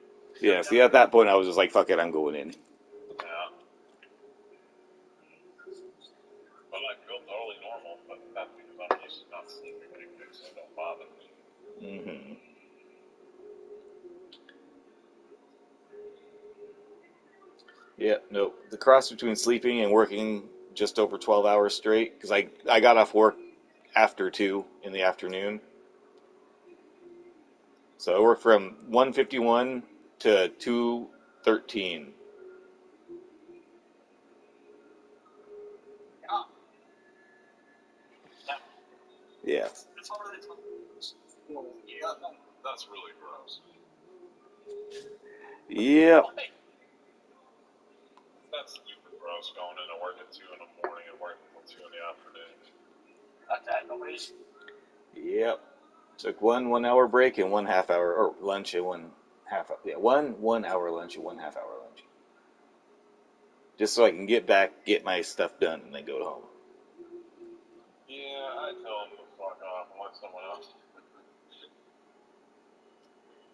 Yeah, see, at that point, I was just like, fuck it, I'm going in. Yeah. But I feel totally normal, but that's because I'm used to not sleeping anything, so it don't bother me. Mm-hmm. Yeah, no. The cross between sleeping and working just over 12 hours straight, because I got off work after 2 in the afternoon. So I worked from 1:51 to 2:13. Yeah. That's really gross. Yep. That's super gross, going into work at 2 in the morning and working until 2 in the afternoon. Nobody's. Yep. Took 1 hour break and 1 half hour, or lunch and 1 half hour. Yeah, 1 hour lunch and 1 half hour lunch. Just so I can get back, get my stuff done, and then go home. Yeah, I tell them to fuck off and let someone else.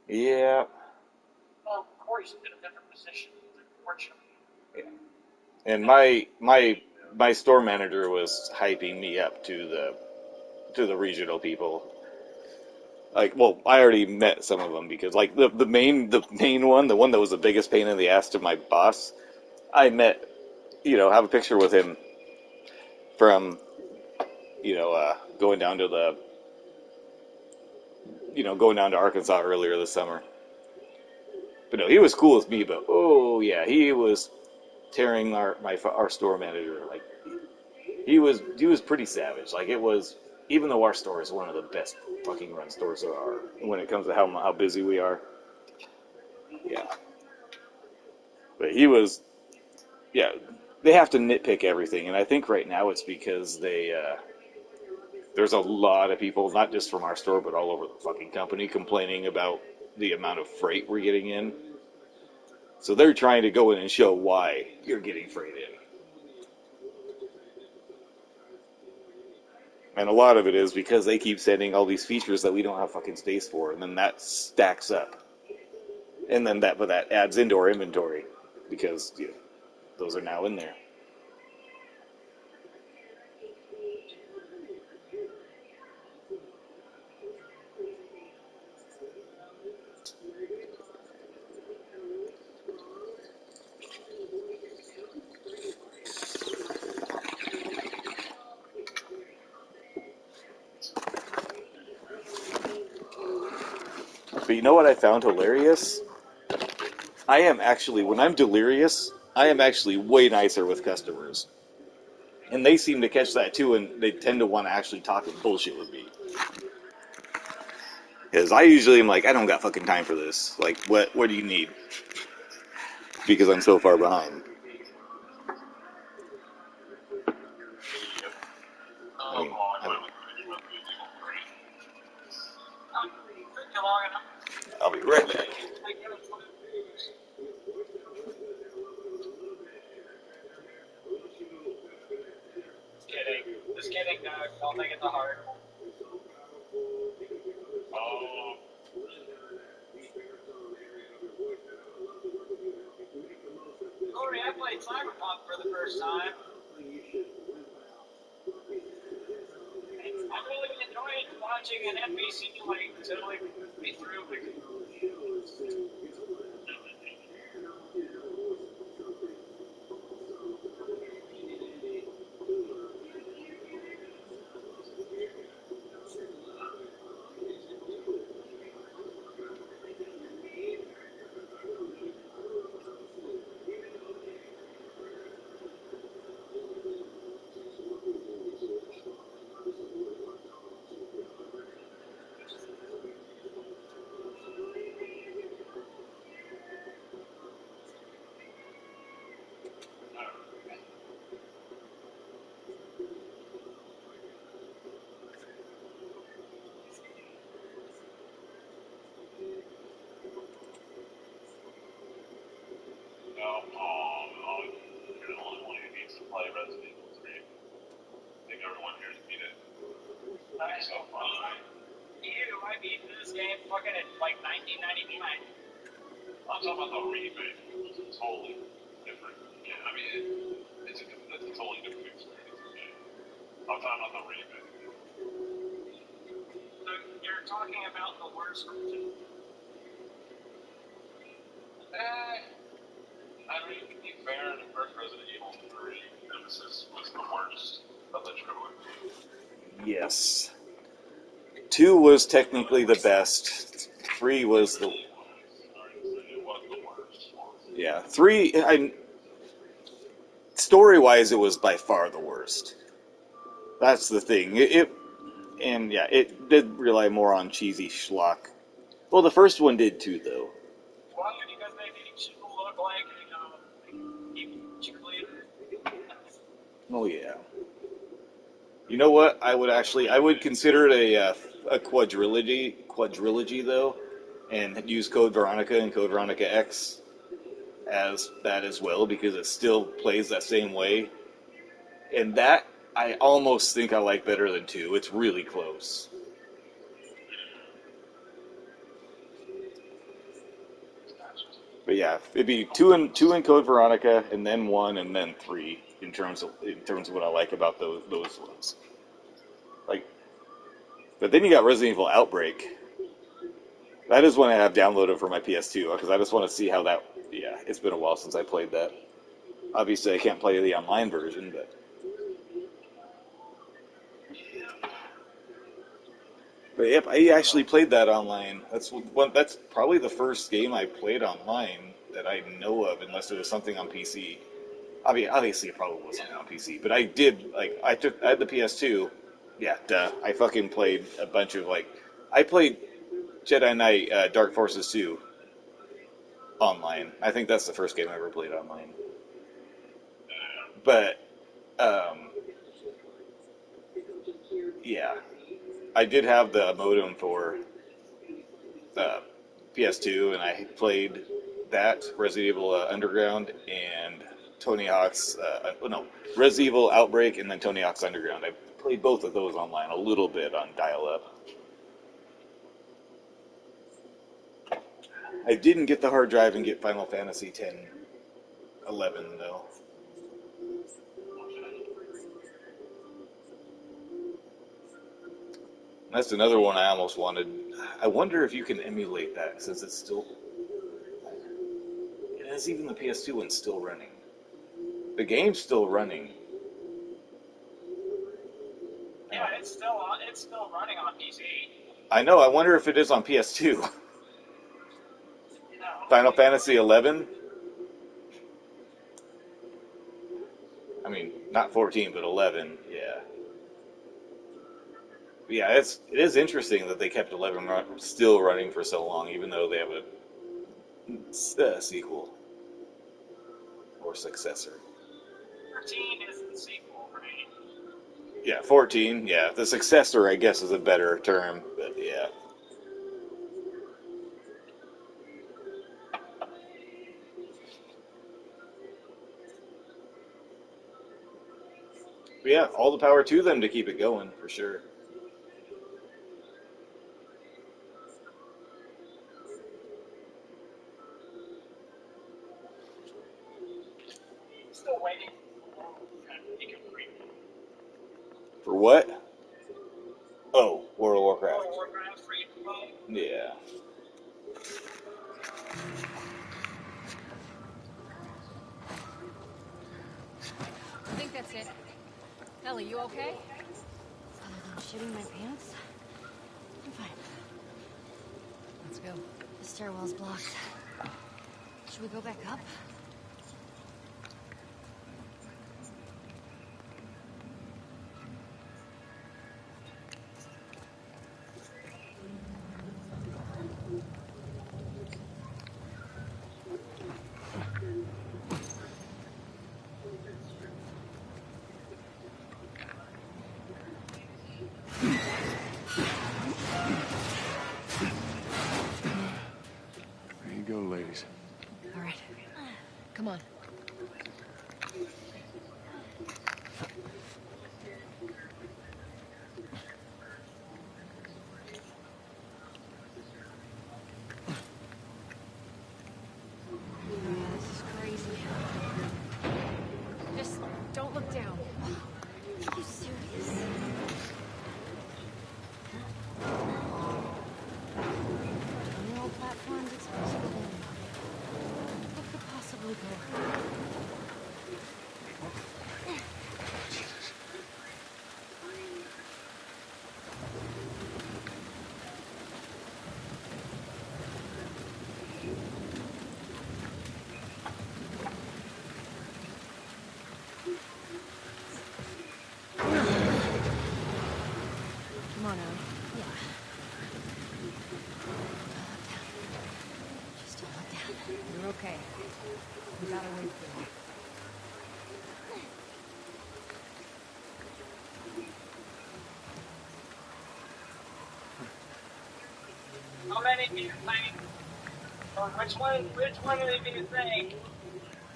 Yeah. Well, Corey's in a different position, fortunately. Yeah. And my store manager was hyping me up to the regional people. Like, well, I already met some of them because, like, the main one, the one that was the biggest pain in the ass to my boss, I met, have a picture with him from, going down to going down to Arkansas earlier this summer. But no, he was cool with me, but oh yeah, he was tearing our store manager. Like, he was pretty savage. Like, it was, even though our store is one of the best fucking run stores there are when it comes to how busy we are. Yeah. But he was, yeah, they have to nitpick everything, and I think right now it's because there's a lot of people, not just from our store, but all over the fucking company, complaining about the amount of freight we're getting in. So they're trying to go in and show why you're getting freight in. And a lot of it is because they keep sending all these features that we don't have fucking space for, and then that stacks up. And then that adds into our inventory because those are now in there. But you know what I found hilarious? I am actually, when I'm delirious, I am actually way nicer with customers. And they seem to catch that too, and they tend to want to actually talk and bullshit with me. Because I usually am like, I don't got fucking time for this. Like, what do you need? Because I'm so far behind. I mean, I'll be right back. Just kidding, Doug. Don't take it to heart. Corey, I played Cyberpunk for the first time. I really enjoyed watching an NPC like totally me through. You're the only one who needs to play Resident Evil 3. I think everyone here's beat it. It's so fun. I beat this game fucking in like 1999. I'm talking about the remake, which is totally different. Yeah, I mean, it's a totally different experience. I'm talking about the remake. So you're talking about the worst version? I mean, to be fair, the first Resident Evil 3 Nemesis was the worst of the trilogy. Yes. 2 was technically the best. 3 was the... It was the worst. Yeah, 3... Story-wise, it was by far the worst. That's the thing. It did rely more on cheesy schlock. Well, the first one did too, though. Why? Because they made you look like, cheerleader. Oh yeah. You know what? I would consider it a quadrilogy though, and use Code Veronica and Code Veronica X as that as well because it still plays that same way. And that I almost think I like better than 2. It's really close. But yeah, it'd be two in Code Veronica, and then 1, and then 3 in terms of what I like about those ones. Like, but then you got Resident Evil Outbreak. That is one I have downloaded for my PS2 because I just want to see how that. Yeah, it's been a while since I played that. Obviously, I can't play the online version, but. But yep, I actually played that online. That's probably the first game I played online that I know of, unless it was something on PC. I mean, obviously, it probably was something on PC, but I did I had the PS2. Yeah, duh. I fucking played a bunch of I played Jedi Knight Dark Forces 2 online. I think that's the first game I ever played online. But yeah, I did have the modem for the PS2, and I played that Resident Evil Underground and Tony Hawk's Resident Evil Outbreak, and then Tony Hawk's Underground. played both of those online a little bit on dial-up. I didn't get the hard drive and get Final Fantasy X 11 though. That's another one I almost wanted. I wonder if you can emulate that since it's still. It has even the PS2 one still running. The game's still running. Yeah, it's still running on PC. I know. I wonder if it is on PS2. Final Fantasy 11. I mean, not 14, but 11. Yeah. Yeah, it is interesting that they kept 11 still running for so long, even though they have a sequel or successor. 13 is the sequel, right? Yeah, 14. Yeah, the successor, I guess, is a better term, but yeah. But yeah, all the power to them to keep it going, for sure. Still waiting. For what? Oh, World of Warcraft. World of Warcraft free to play. Yeah. I think that's it. Ellie, you okay? Other than shitting my pants? I'm fine. Let's go. The stairwell's blocked. Should we go back up? There you go, ladies. All right. Come on. This is crazy. Just don't look down. Are you serious? On the old platforms, it's supposed to be. What could possibly go wrong? Jesus. Come on, Ellie. Yeah. Just don't look down. You're okay. We gotta wait for you. How many do you think? Or which one of you think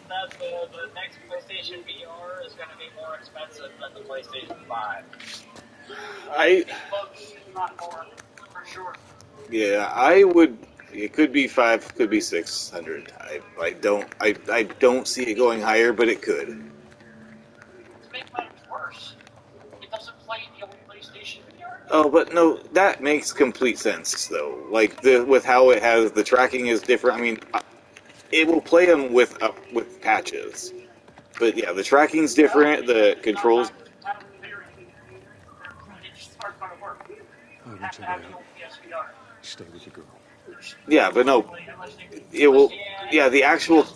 that the next PlayStation VR is going to be more expensive than the PlayStation 5? Close, not more, for sure. Yeah, I would. It could be 5, could be 600. I don't see it going higher, but it could. To make matters worse, it doesn't play the old PlayStation VR. Oh, but no, that makes complete sense though. Like with how it has the tracking is different. I mean, it will play them with patches, but yeah, the tracking's different. The controls. It's just hard to work. Oh, You have don't to check have it the out. old PSVR. Stay with your girl. Yeah, but no, it will. Yeah, the actual.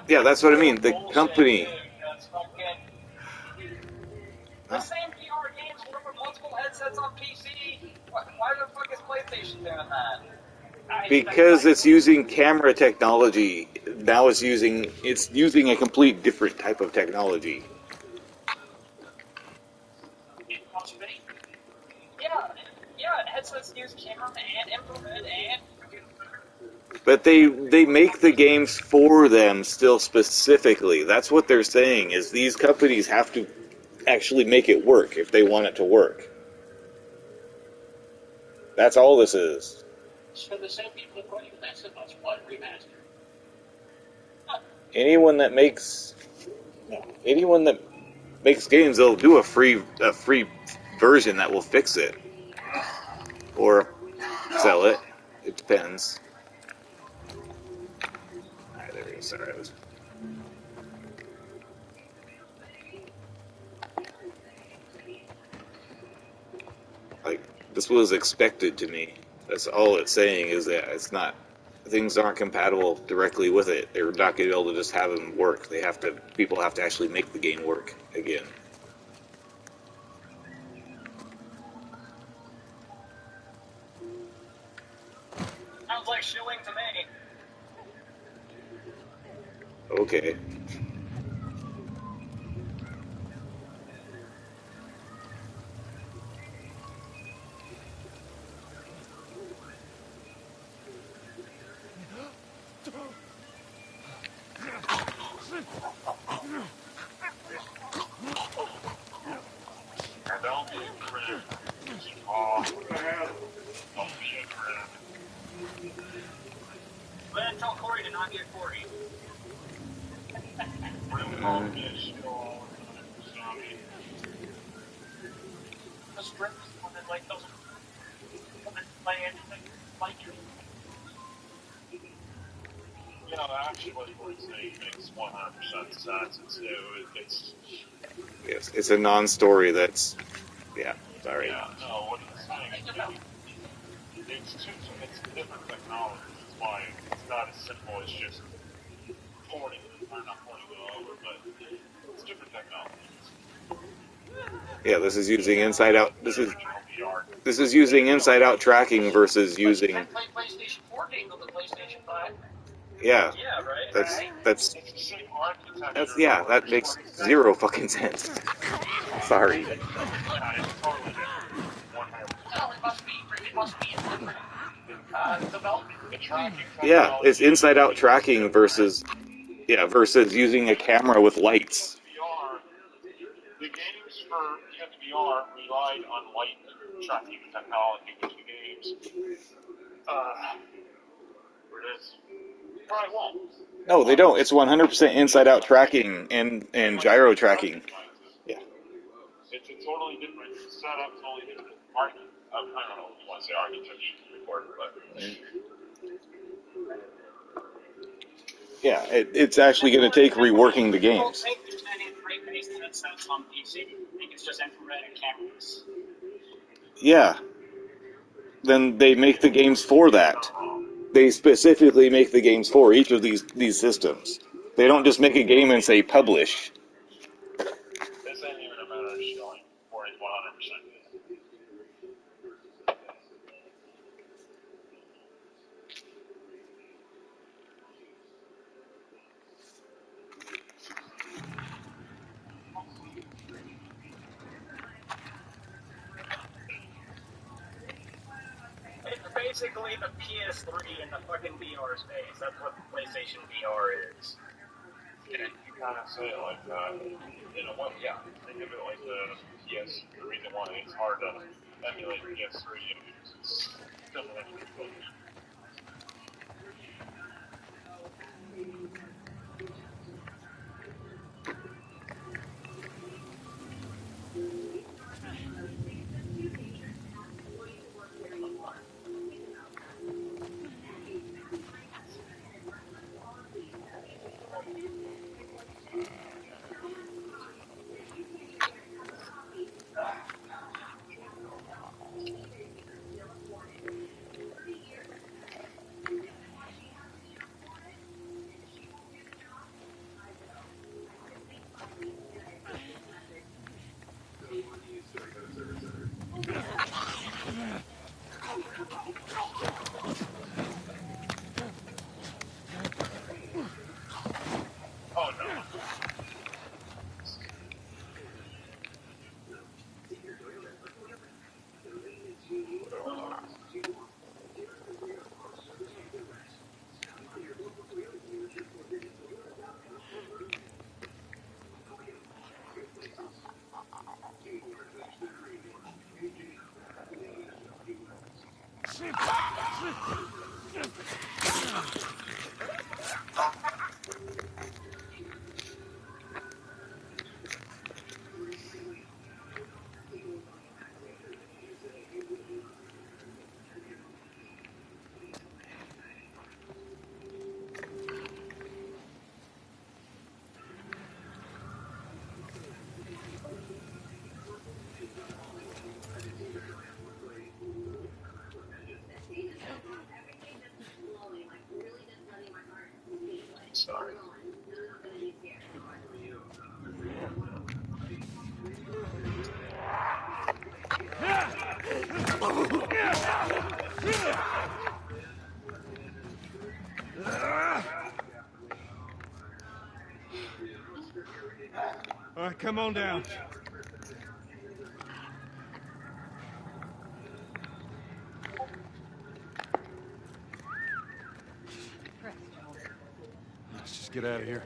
Yeah, that's what I mean. The company. That's fucking... The same VR games work with multiple headsets on PC. Why the fuck is PlayStation doing that? Because it's using camera technology. Now it's using a complete different type of technology. Yeah, headsets use camera and infrared and... But they make the games for them still specifically. That's what they're saying is these companies have to actually make it work if they want it to work. That's all this is. It's for the same people who brought you Last of Us 1 remaster. Anyone that makes games, they'll do a free version that will fix it or sell it. It depends. All right, there we go. Sorry, I was. Like, this was expected to me. That's all it's saying, is that it's not, things aren't compatible directly with it. They're not going to be able to just have them work. People have to actually make the game work again. Sounds like shilling to me. Okay. Don't be a crib. Oh, what the hell? Don't be a crib. But then tell Corey to not get Corey. Really don't be a shithole. Zombie. The script is one that like doesn't play anything like you. You know, actually, what he's saying makes 100% sense. Yes, it's a non-story that's, yeah, sorry. Yeah, no, what he's saying it's different technology. That's why it's not as simple as just porting, or not porting it over, but it's different technologies. Yeah, this is using inside-out. This is using inside-out tracking versus using. I played PlayStation 4 games on the PlayStation 5. Yeah. Yeah, right. That's It's the same architecture. that makes zero fucking sense. Sorry. Yeah, it's totally different. 100%. No, it must be a different development. The tracking Yeah, it's inside-out tracking versus using a camera with lights. VR, the games for PSVR relied on light tracking technology, which the games, for this, probably won't. No, they don't. It's 100% inside-out tracking and gyro tracking. Yeah. It's a totally different setup, totally different market. I don't know if you want to say architecture before, but Yeah, it's actually going to take reworking the games. Don't think there's any frame-based headsets on PC. I think it's just infrared and cameras. Yeah. Then they make the games for that. They specifically make the games for each of these systems. They don't just make a game and say publish. this ain't even a matter of showing for it 100%. It's basically the PS3 in the fucking VR space. That's what PlayStation VR is. Yeah, you kind of say it like that. You know what? Yeah, think of it like the PS. The reason why it's hard to emulate PS3 is it's similar to the Oh no. All right, come on down. Let's just get out of here.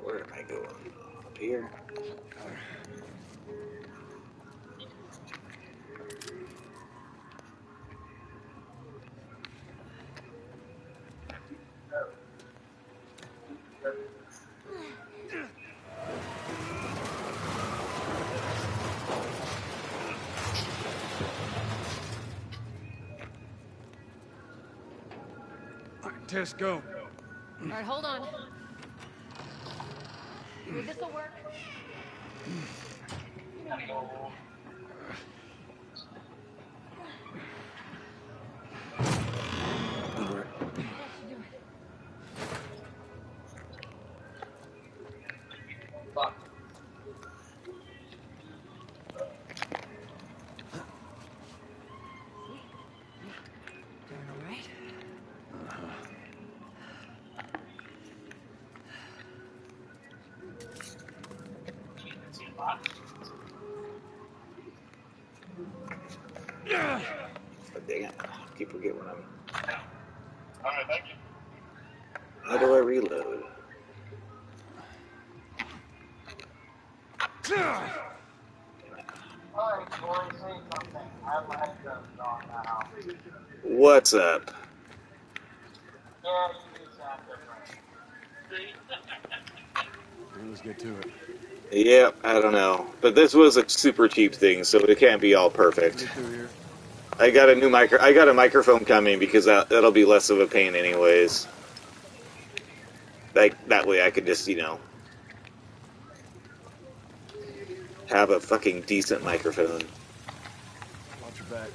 Where am I going? Up here? All right, Tess, go. All right, hold on. This'll work. Doing all right? Oh, dang it. I keep forgetting when I'm... Alright, thank you. How do I reload? What's up? Let's get to it. Yep, I don't know. But this was a super cheap thing, so it can't be all perfect. Get through here. I got a microphone coming because that'll be less of a pain anyways. Like, that way I could just, have a fucking decent microphone. Watch your back.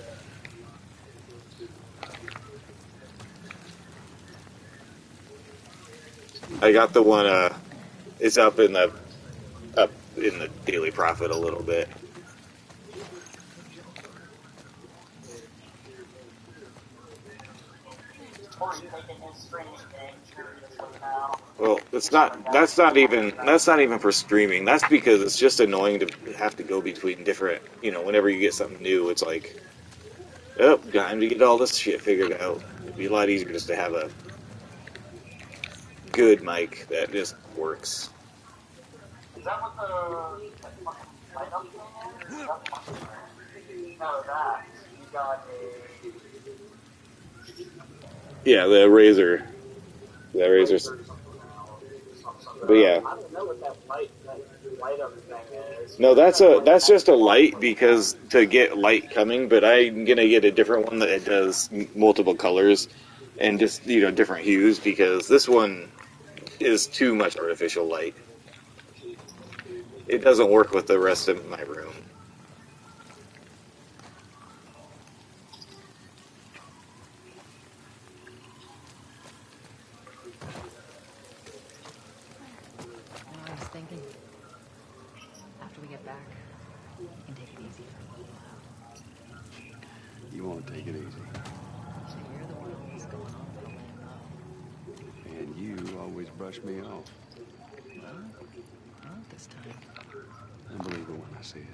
I got the one, it's up in the Daily Prophet a little bit. Or taking his strange game seriously now. Well, it's not. That's not even. That's not even for streaming. That's because it's just annoying to have to go between different. You know, whenever you get something new, it's like, oh, time to get all this shit figured out. It'd be a lot easier just to have a good mic that just works. Is that what the fucking light up thing is? That's fucking weird. No, that. You got a... Yeah, the Razer. The Razer's. But yeah. I don't know what that light up thing is. No, that's just a light because to get light coming, but I'm gonna get a different one that does multiple colors and just different hues because this one is too much artificial light. It doesn't work with the rest of my room. I was thinking, after we get back, we can take it easy for a little while. You want to take it easy. So you're the one who's going on for the laying low. And you always brush me off. Well, not this time. I believe it when I see it.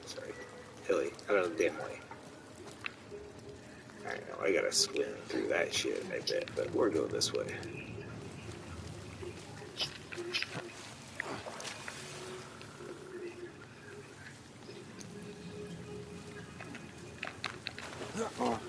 Sorry. Hilly, out of the damn way. I know, I gotta swim through that shit, I bet, but we're going this way. Oh.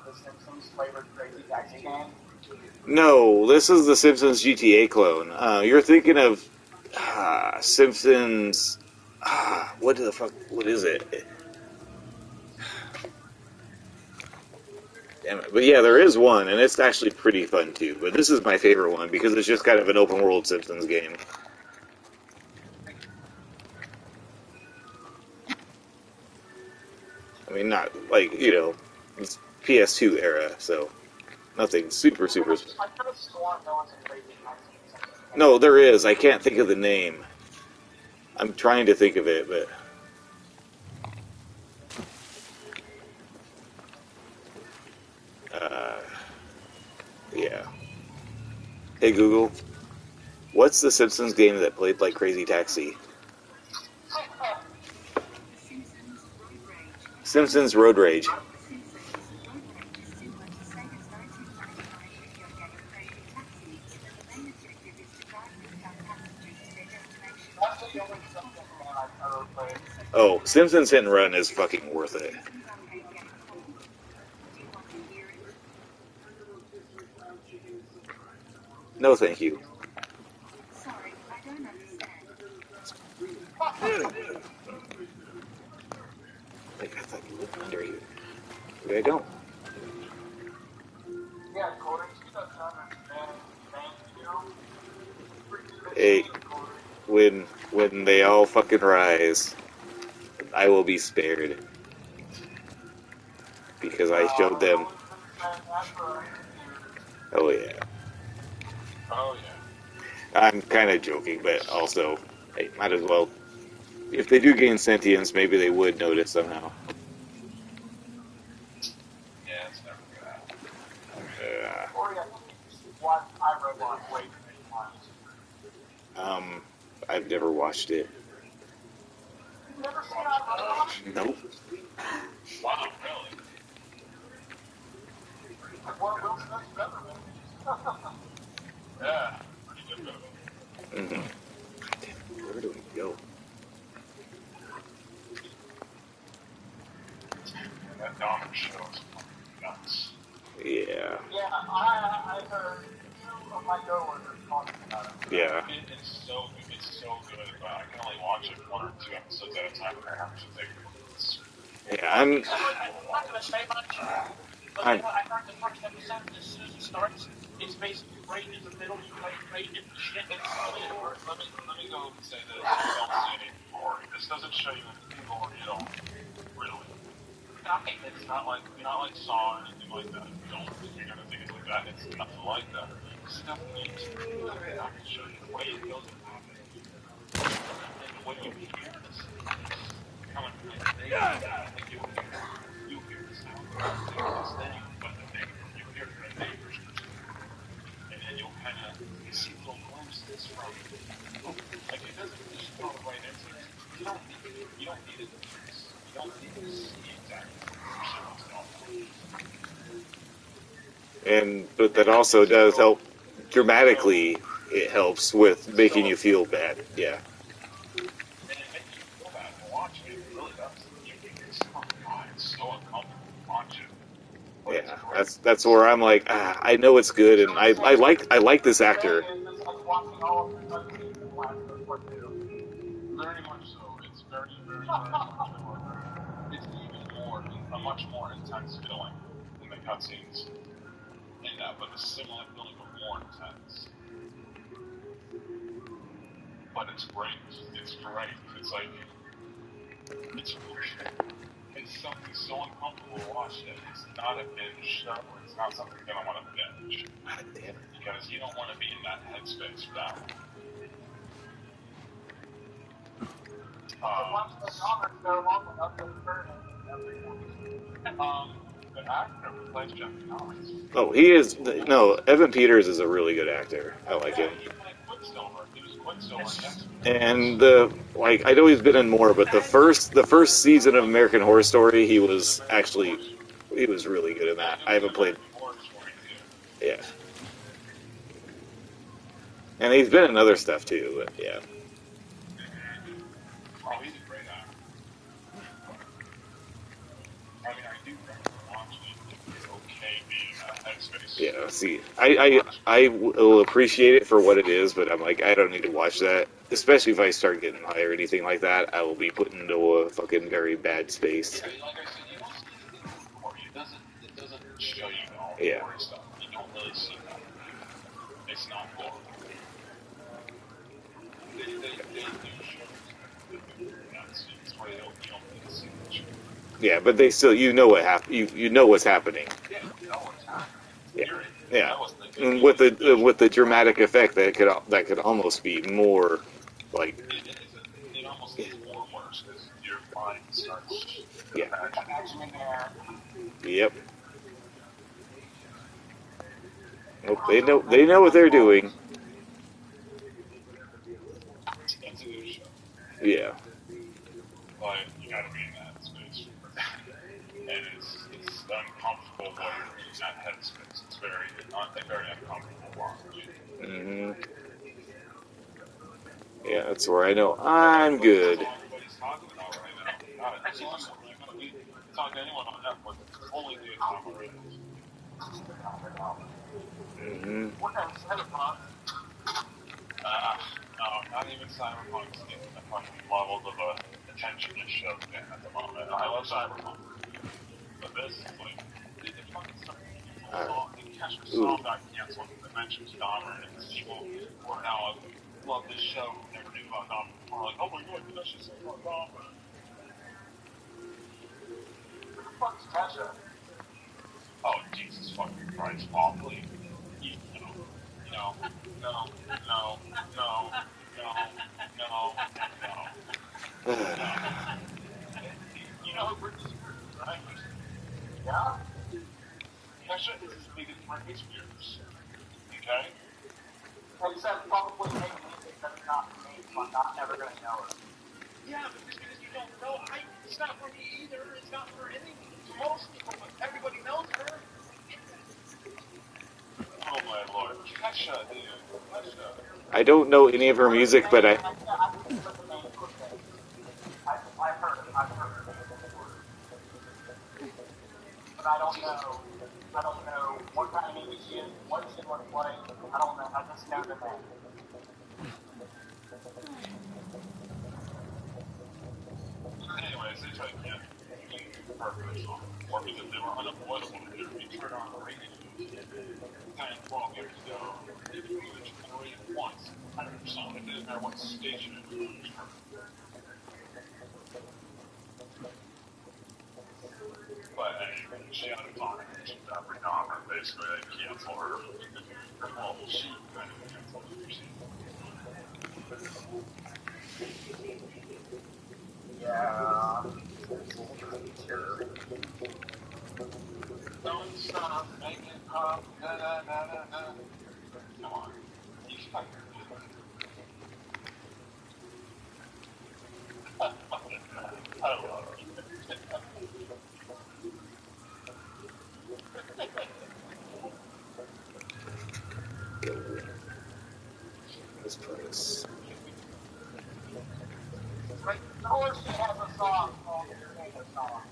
The Simpsons flavored Crazy Taxi game? No, this is the Simpsons GTA clone. You're thinking of Simpsons. What the fuck? What is it? Damn it. But yeah, there is one, and it's actually pretty fun too. But this is my favorite one because it's just kind of an open world Simpsons game. I mean, not like, it's PS2 era, so nothing super. No, there is. I can't think of the name. I'm trying to think of it, but. Yeah. Hey Google, what's the Simpsons game that played like Crazy Taxi? Simpsons Road Rage. Oh, Simpsons Hit and Run is fucking worth it. No, thank you. Sorry, I don't understand. Like, I thought you lived under here. Maybe I don't. Yeah, Corey, she doesn't understand. Thank you. Hey, when they all fucking rise, I will be spared. Because I showed them. Oh yeah. Oh yeah. I'm kind of joking, but also, hey, might as well. If they do gain sentience, maybe they would notice somehow. Yeah, it's never gonna happen. Or I think you just watch iRobot way too many times. I've never watched it. You've never seen iRobot? Nope. Wow, really? Well, Will Smith's better, man. Yeah, pretty good movie. Mm-hmm. Where do we go? That Dahmer show is nuts. Yeah. Yeah, I heard two of my coworkers talking about it. Yeah. It's so good. I can only watch it 1 or 2 episodes at a time, and I have to take it. Yeah, I'm not gonna say much, but I heard the first episode, as soon as it starts, it's basically right in the middle, right in the shit. Let me go and say this. Don't see any glory. This doesn't show you any glory at all. Really. It's not like Saw or anything like that. You're gonna think it's like that. It's nothing like that. It's definitely not gonna show you the way it goes about it. And when you hear this, coming from the like you hear the sound of this thing, but you hear the neighbors, and then you'll kind of see little glimpses from. Like it doesn't just go right into it. You don't need it. You don't need to see exactly what's going on. but that also does help dramatically. It helps with making you feel bad. Yeah. And it makes you feel bad to watch it. It really does. It's so uncomfortable to watch it. Yeah, that's where I'm like, I know it's good, and I like this actor. It's like watching all of the cutscenes in Last of Us Part 2. Very much so. It's very much more. It's even more, a much more intense feeling in the cutscenes. In that, but a similar feeling, but more intense. But it's great. It's great. It's like it's something so uncomfortable to watch that it's not a binge show. It's not something you're gonna want to binge. God damn it. Because you don't want to be in that headspace for that one. Once the comics go long enough, they'll turn it every week. The actor who plays Jeffrey Comics. Oh, he is. No, Evan Peters is a really good actor. I like him. He played Quicksilver. He was Quicksilver in X-Men. And I know he's been in more, but the first season of American Horror Story, he was really good in that. I haven't played. Yeah. And he's been in other stuff too, but yeah. Oh, he's a great actor. I mean, I do remember watching it. It's okay being in that headspace. Yeah, see, I will appreciate it for what it is, but I'm like, I don't need to watch that. Especially if I start getting high or anything like that, I will be put into a fucking very bad space. Yeah, like I said, you don't see anything gory. It doesn't show you all the gory stuff. You don't really see that. It's not gory. They do show that scenes where you don't really see much. Yeah, but they still, you know what you know what's happening. Yeah, you know what's happening. Yeah. And with the dramatic effect that could almost be more like. It almost gets more worse because your mind starts. Yeah. Imagining that. Yep. Nope, they know what they're doing. It's a good show. Yeah. But you gotta be in that space for that. And it's uncomfortable when you're in that headspace. It's very uncomfortable watch. Mm-hmm. Yeah, that's where I know I'm good. That's all everybody's talking about right now. Not a talk to anyone on Netflix. It's only the Tom Reynolds. Mm-hmm. What kind of Cyberpunk? No, not even Cyberpunk's getting the fucking levels of attention this show's getting at the moment. I love Cyberpunk. But this is like, the fucking stuff. Catcher Song got canceled because they mentioned Dahmer, and people who are now love this show who never knew about Dahmer before. Like, oh my god, that's just about Dahmer. Who the fuck's Tasha? Oh, Jesus fucking Christ, awfully. No. You know who Britney Spears is, right? Yeah? Kesha is as big as Britney Spears. Okay? Except probably make music that's not for me, so I'm not never gonna know her. Yeah, but just because you don't know, it's not for me either. It's not for most people, but everybody knows her. Oh my lord. Kesha, dude. Kesha. I don't know any of her music, but I. I've heard her name before. But I don't know what kind of music she is, what she looks like. I don't know. I just know the name. Anyways, they tried to get perfect song. Or because they were unavoidable to be turned on the radio 10, 12 years ago. They could only turn on the radio once, 100%. It didn't matter what station it was. But anyway, she had a fine. She got redonkulous. Basically, they canceled her. Well, she kind of canceled her. Yeah. Don't stop making pop. Na na na na na. Come on. You fucking I love it. This place. Right. Of course, she has a song called Your Favorite Song.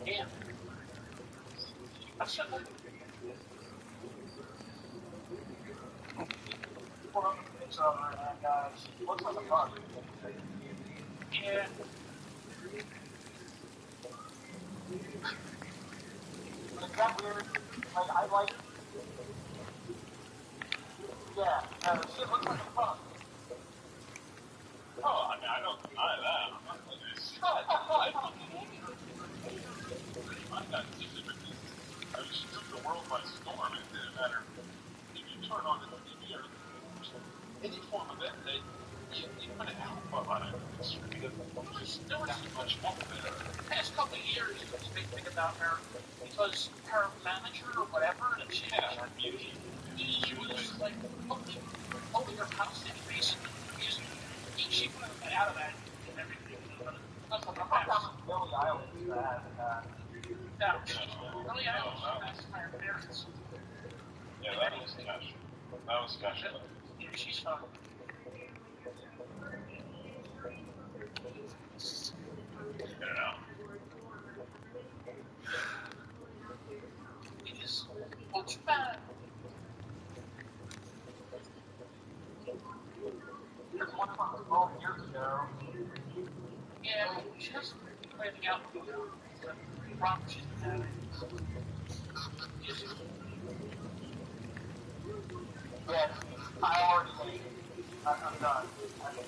Yeah. That's something. Pull up a picture of her, and she looks like a bug. Yeah. But is that weird? Like, I like. Yeah, she looks like a bug. Oh, I mean, I don't deny that. I'm not like this. I fucking hate her. I got sick of it. I mean, she took the world by storm. It didn't matter if you turn on the TV or any form of it. You put an alpha on it. Because there was that much up there. The past couple of years, there's a big thing about her because her manager or whatever, the chick, Yeah, he was like holding her hostage basically. She put her out of that and everything. That's what I thought that was Billie Eilish that had No, Billie Eilish has her parents. Yeah, that was Kesha. That was Kesha. Yeah, she's fine. Get it out. Well, too bad. There's one from 12 years ago. Yeah, she doesn't play the album. The problem she's been having is Yeah, I already I'm done.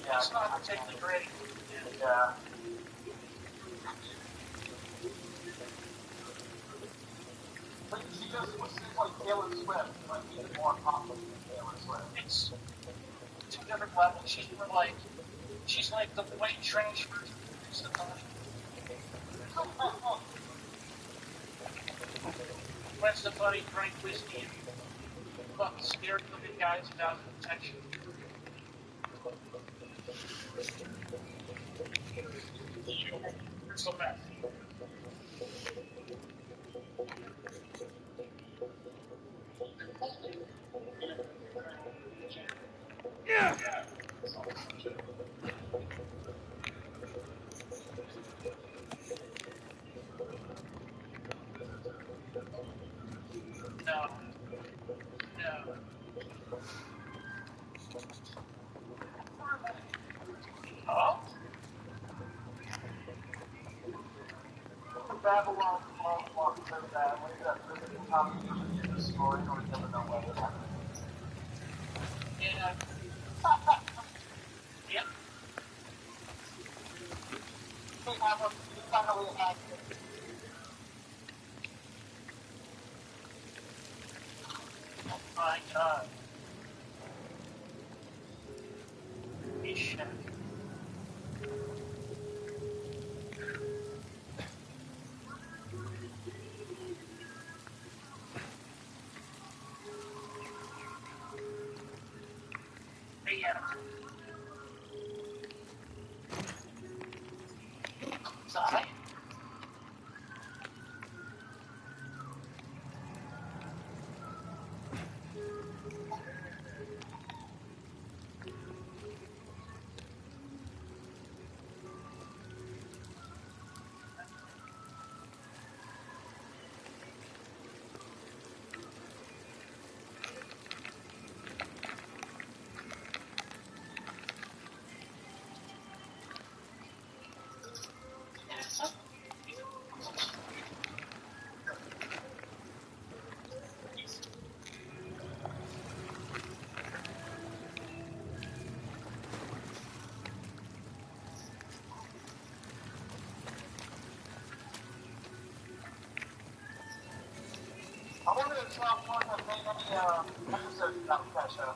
Yeah, it's not particularly great. Yeah. But she just seems like Taylor Swift, like even more popular than Taylor Swift. It's two different levels. She's like the white trash version of Stefani. When Stefani drank whiskey and fucking scared looking guys without protection. You're so bad. Yeah. No. Oh? Babylon walked so badly that the top of the story or never know what happened. Yeah. finally had it. Oh my god. He's shit. Yeah. Sorry. I wonder if Tom Ford has made any episodes about that show.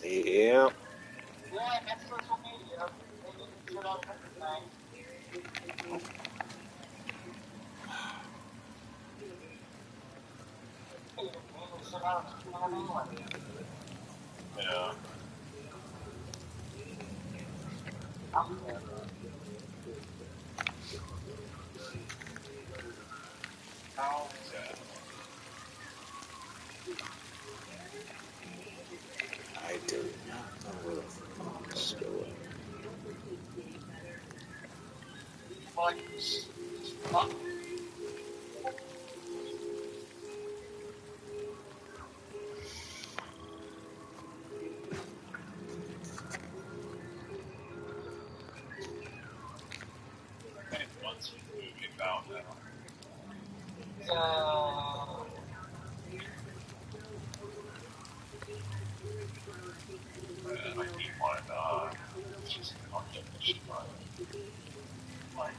Yeah. Yeah, that's social media. They need to shit on everything. They need to shit on everything anyway. Yeah. How sad. I do not know where the fuck it's going. Like, fuck. Any months with the movie about now. And I keep one, it's just unfinished, but like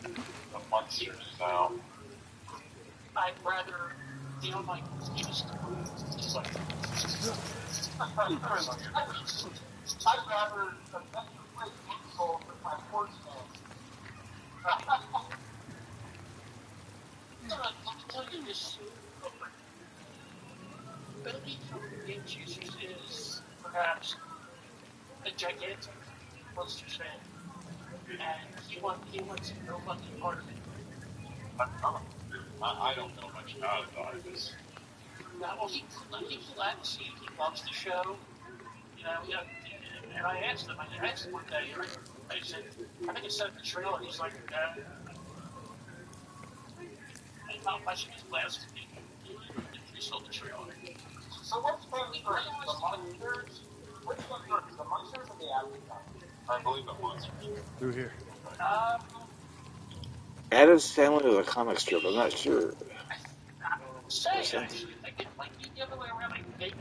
the Monsters is out. I'd rather, you know, like, just like, I'd rather play console with my sports fans. Let me tell you this. Billy from Game Chasers is perhaps a gigantic Monsters fan, and he wants no fucking part of it. I don't know much about it, though. Now, well, he collects, he loves the show, and I asked him one day, I said, I think I sent the trailer, and he's like, not much of his last week, he sold the trailer. So what's famous first, the Monsters? Which one first, the Monsters or the Adams? I believe the Monsters. Through here. Adam's Family was a comic strip. I'm not sure. Say, actually, I think it might be the other way around. I think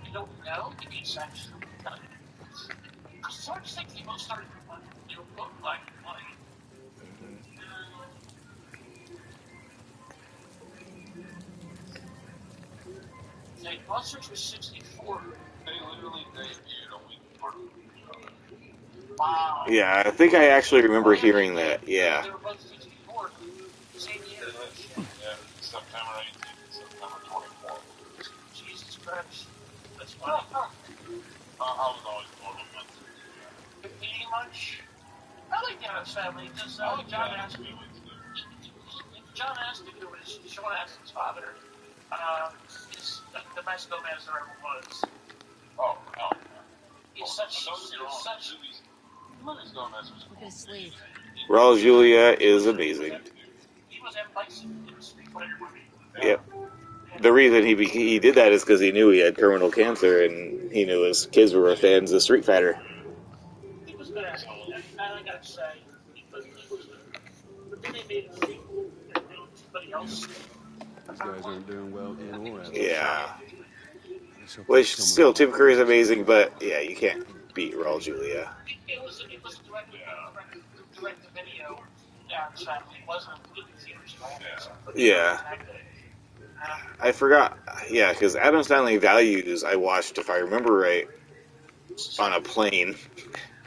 you don't know. Maybe it's actually I sort of think they both started with they were both black and white. The Monsters was 64. They literally debuted a week before the movie. Wow. Yeah, I think I actually remember hearing that. Yeah. They were both 64. Same year. Yeah, September 18th, September 24th. Jesus Christ. That's funny. I was always more of a Monsters. Eating lunch? I like the Addams Family because John asked me. John Astin, who was Sean Astin's father, is the best Gomez there ever was. Oh, no. He's such. Look at his sleeve. Raul Julia is amazing. He was M. Bison in the Street Fighter movie. Yep. The reason he did that is because he knew he had terminal cancer, and he knew his kids were fans of Street Fighter. He was good at it, I gotta say. He was good. But then they made a sequel and made somebody else. These guys aren't doing well in or out. Yeah. Which, still, Tim Curry's amazing, but, yeah, you can't beat Raul Julia. It was direct to video. It wasn't in theaters. Yeah. I forgot. Yeah, because Addams Family Values I watched, if I remember right, on a plane.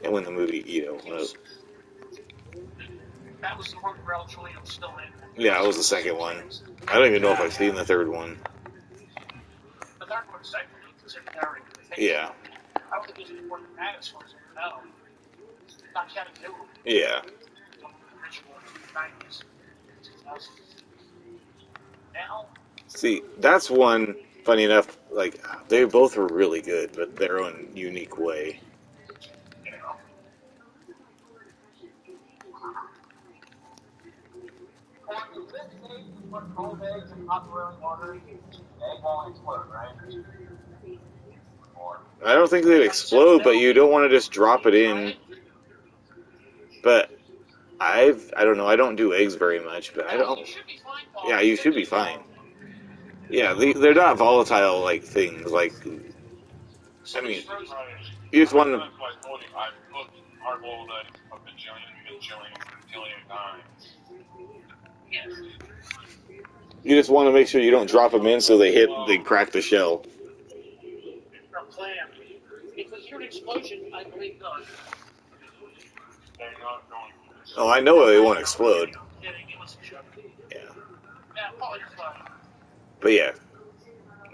And when the movie, was... That was the one where Raul Julia was still in. Yeah, it was the second one. I don't even know if I've seen the third one. The third one's technically considered Harry. Yeah. I would have given it more than that as far as I know. Not counting new one. Yeah. The original 90s, 2000s. Now, See, that's one, funny enough, like, they both were really good, but their own unique way. And in this case, you put cold eggs in hot boiling water, the egg won't explode, right? I don't think they'd explode, but you don't want to just drop it in. But I don't know, I don't do eggs very much, but I don't... Yeah, you should be fine. Yeah, they're not volatile, like, things, like... I mean, you just want to... I've cooked hard-boiled eggs a bajillion times. You just want to make sure you don't drop them in so they crack the shell. Or clam. If we hear an explosion, I believe not. They're not going to. Oh, I know they won't explode. Kidding, it was a joke. Yeah. Yeah, Paul, you're fine. But yeah,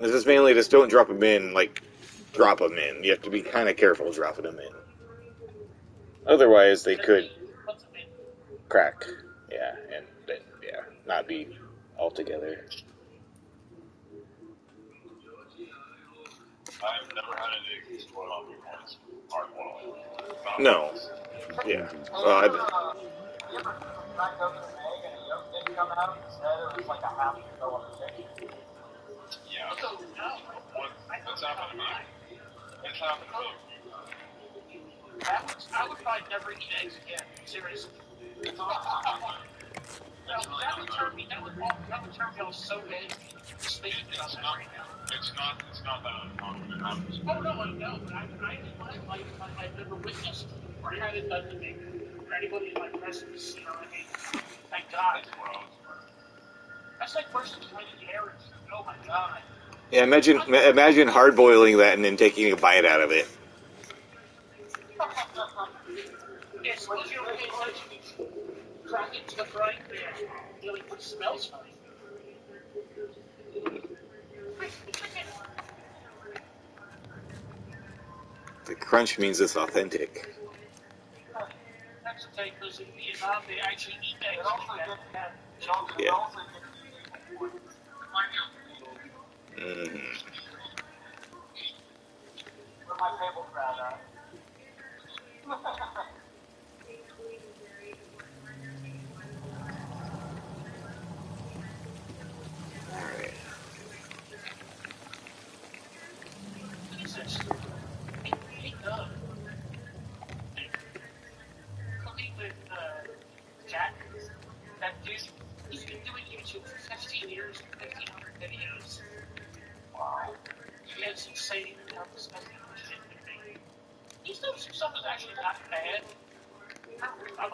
this is mainly just don't drop them in, like, drop them in. You have to be kind of careful dropping them in. Otherwise, they could crack. Yeah, and then, yeah, not be all together. I've never had an egg explode on me once. Hard-boiled. No. Yeah. Well, You ever cracked open an egg and a yolk didn't come out? Instead, it was like a half shell of a chicken. Yeah. What's happened to me? It's happened to me. I would probably never eat eggs again. Seriously. That would turn me off so bad. It's not that uncommon. It happens. Oh, no, I know, but I in my life, I've never witnessed or had it done to me or anybody in my presence, you know what I mean? Thank God. That's like first time in the air. Oh, my God. Yeah, imagine hard boiling that and then taking a bite out of it. Yeah, suppose you don't pay attention. You crack it into the frying pan. You know, it smells funny. The crunch means it's authentic. That's the thing, because in Vietnam, they actually eat eggs like that. Yeah. Mm-hmm. Where my table crowd at? All right. What is this? Hey, cooking with Jack. That dude, he's been doing YouTube for 15 years, 1,500 videos. Wow. It's insane how this guy shit can be. He's doing some stuff that's actually not bad. I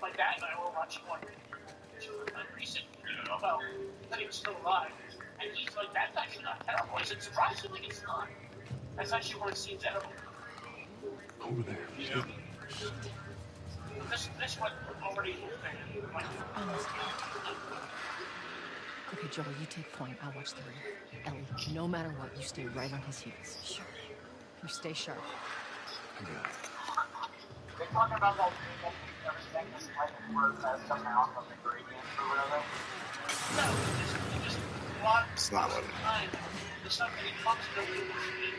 my dad and I were watching one recent, about that he was still alive. And he's like, that's actually not terrible. I said, surprisingly, it's not. That's actually where it seems edible. Over there. Yeah. This one already like, Okay, Joel, you take point. I'll watch the rear. Ellie, no matter what, you stay right on his heels. Sure. You stay sharp. I got it. They talking about that everything is like where it has come out of the ingredients or whatever. no, just one It's not one. time. The stuff that he talks to people eat,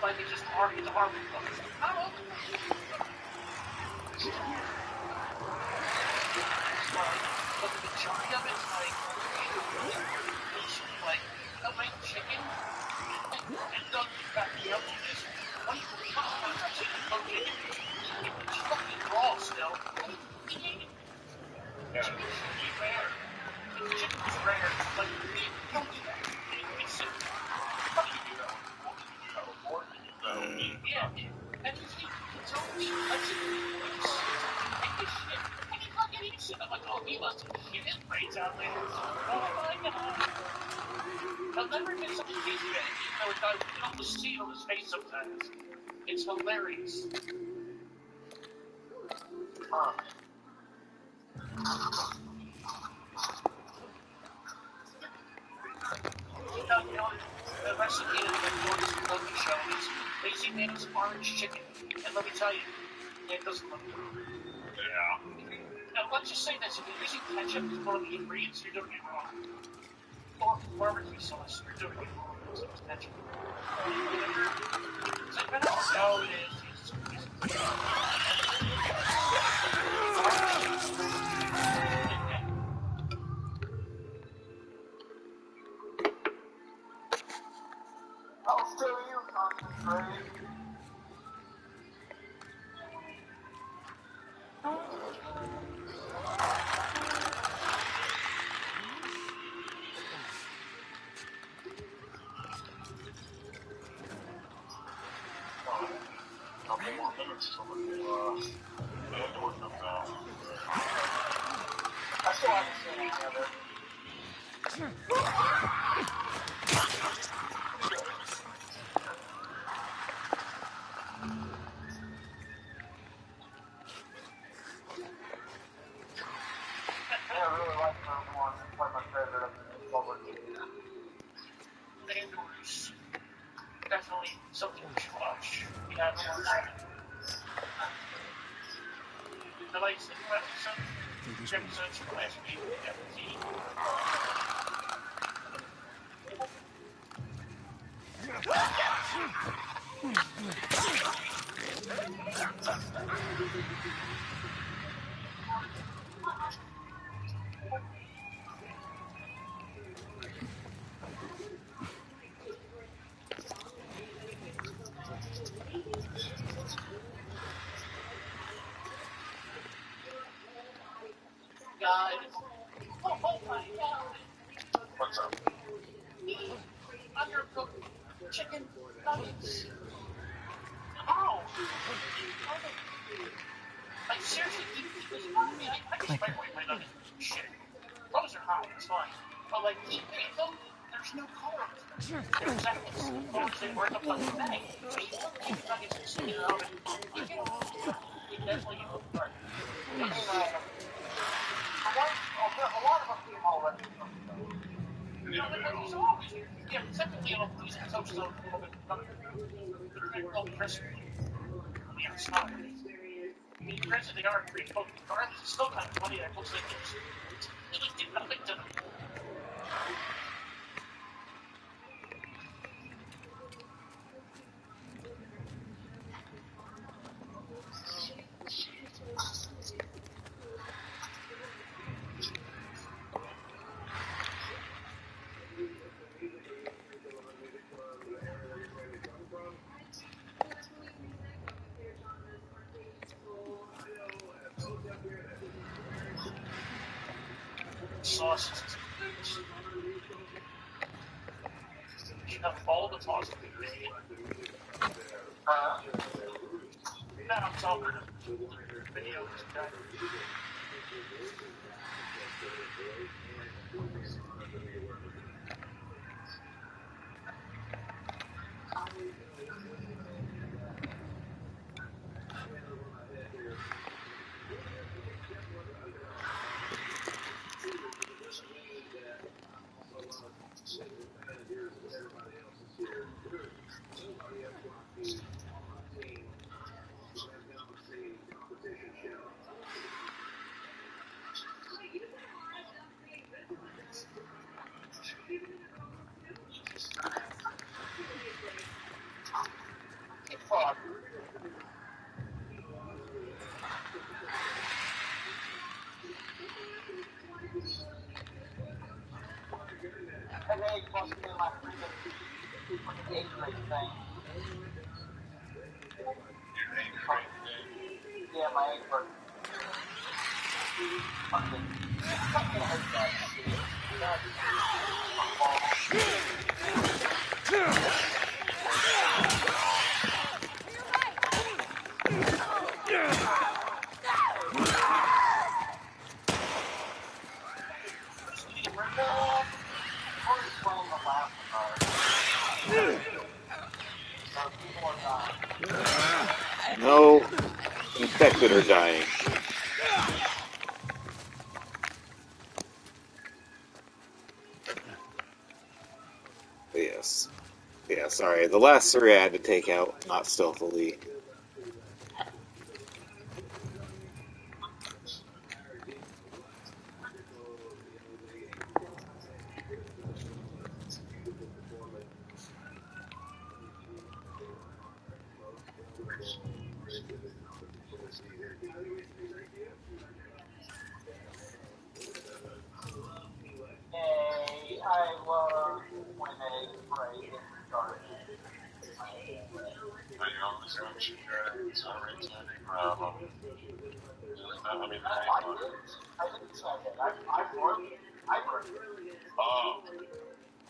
like it's just hard, it's a hard one. Not all the time. But the majority of it's like they'll make chicken and they'll back me up on this. When you actually cook it, it's fucking raw still. Yeah. Chicken should be rare. Chicken's rare, like don't do that. It's simple. Yeah, and it's always shit. And you fucking eat shit. I'm like, oh, he must have shit his brains out later. Oh my god. I'll never get something tasty that even though it does, you can almost see it on his face sometimes. It's hilarious. You know, the recipe of the Morris cooking show is Lazy Man's orange chicken. And let me tell you, it doesn't look good. Yeah. Now, let's just say this, if you're using ketchup as one of the ingredients, you're doing it wrong. Or barbecue sauce, you're doing it wrong. It's ketchup. Is it better? No, it is. I'll show you concentrate. Couple more minutes till the Andor comes out. I still haven't seen any of it. Yeah, I really like Rogue One. It's like my favorite of the Republic. Andor's definitely something we should watch. We haven't watched it. The latest episodes from last week, we haven't seen. God. Oh my god. What's up? Undercooked chicken nuggets. How? Like, seriously, this part of me, I just microwave my nuggets. Shit. Those are hot, it's fine. But, like, eat them, there's no color to them. Their seconds, because they weren't the place today. He fucking succeeded out of it. He definitely looked right. I mean, a lot of them came already. He's always, yeah, typically on these episodes, a little bit, well, Chris, on the outside. I mean, granted, they are pretty close. It's still kind of funny that it looks like he just did nothing to them. Sauces. You have all the sauce. No, I'm talking videos. And then it's supposed to be my freaking age rate thing. Yeah, my age rate. Fucking hate that shit. No, infected are dying. Yes. Yeah, sorry. The last three I had to take out, not stealthily. I love when they pray in regard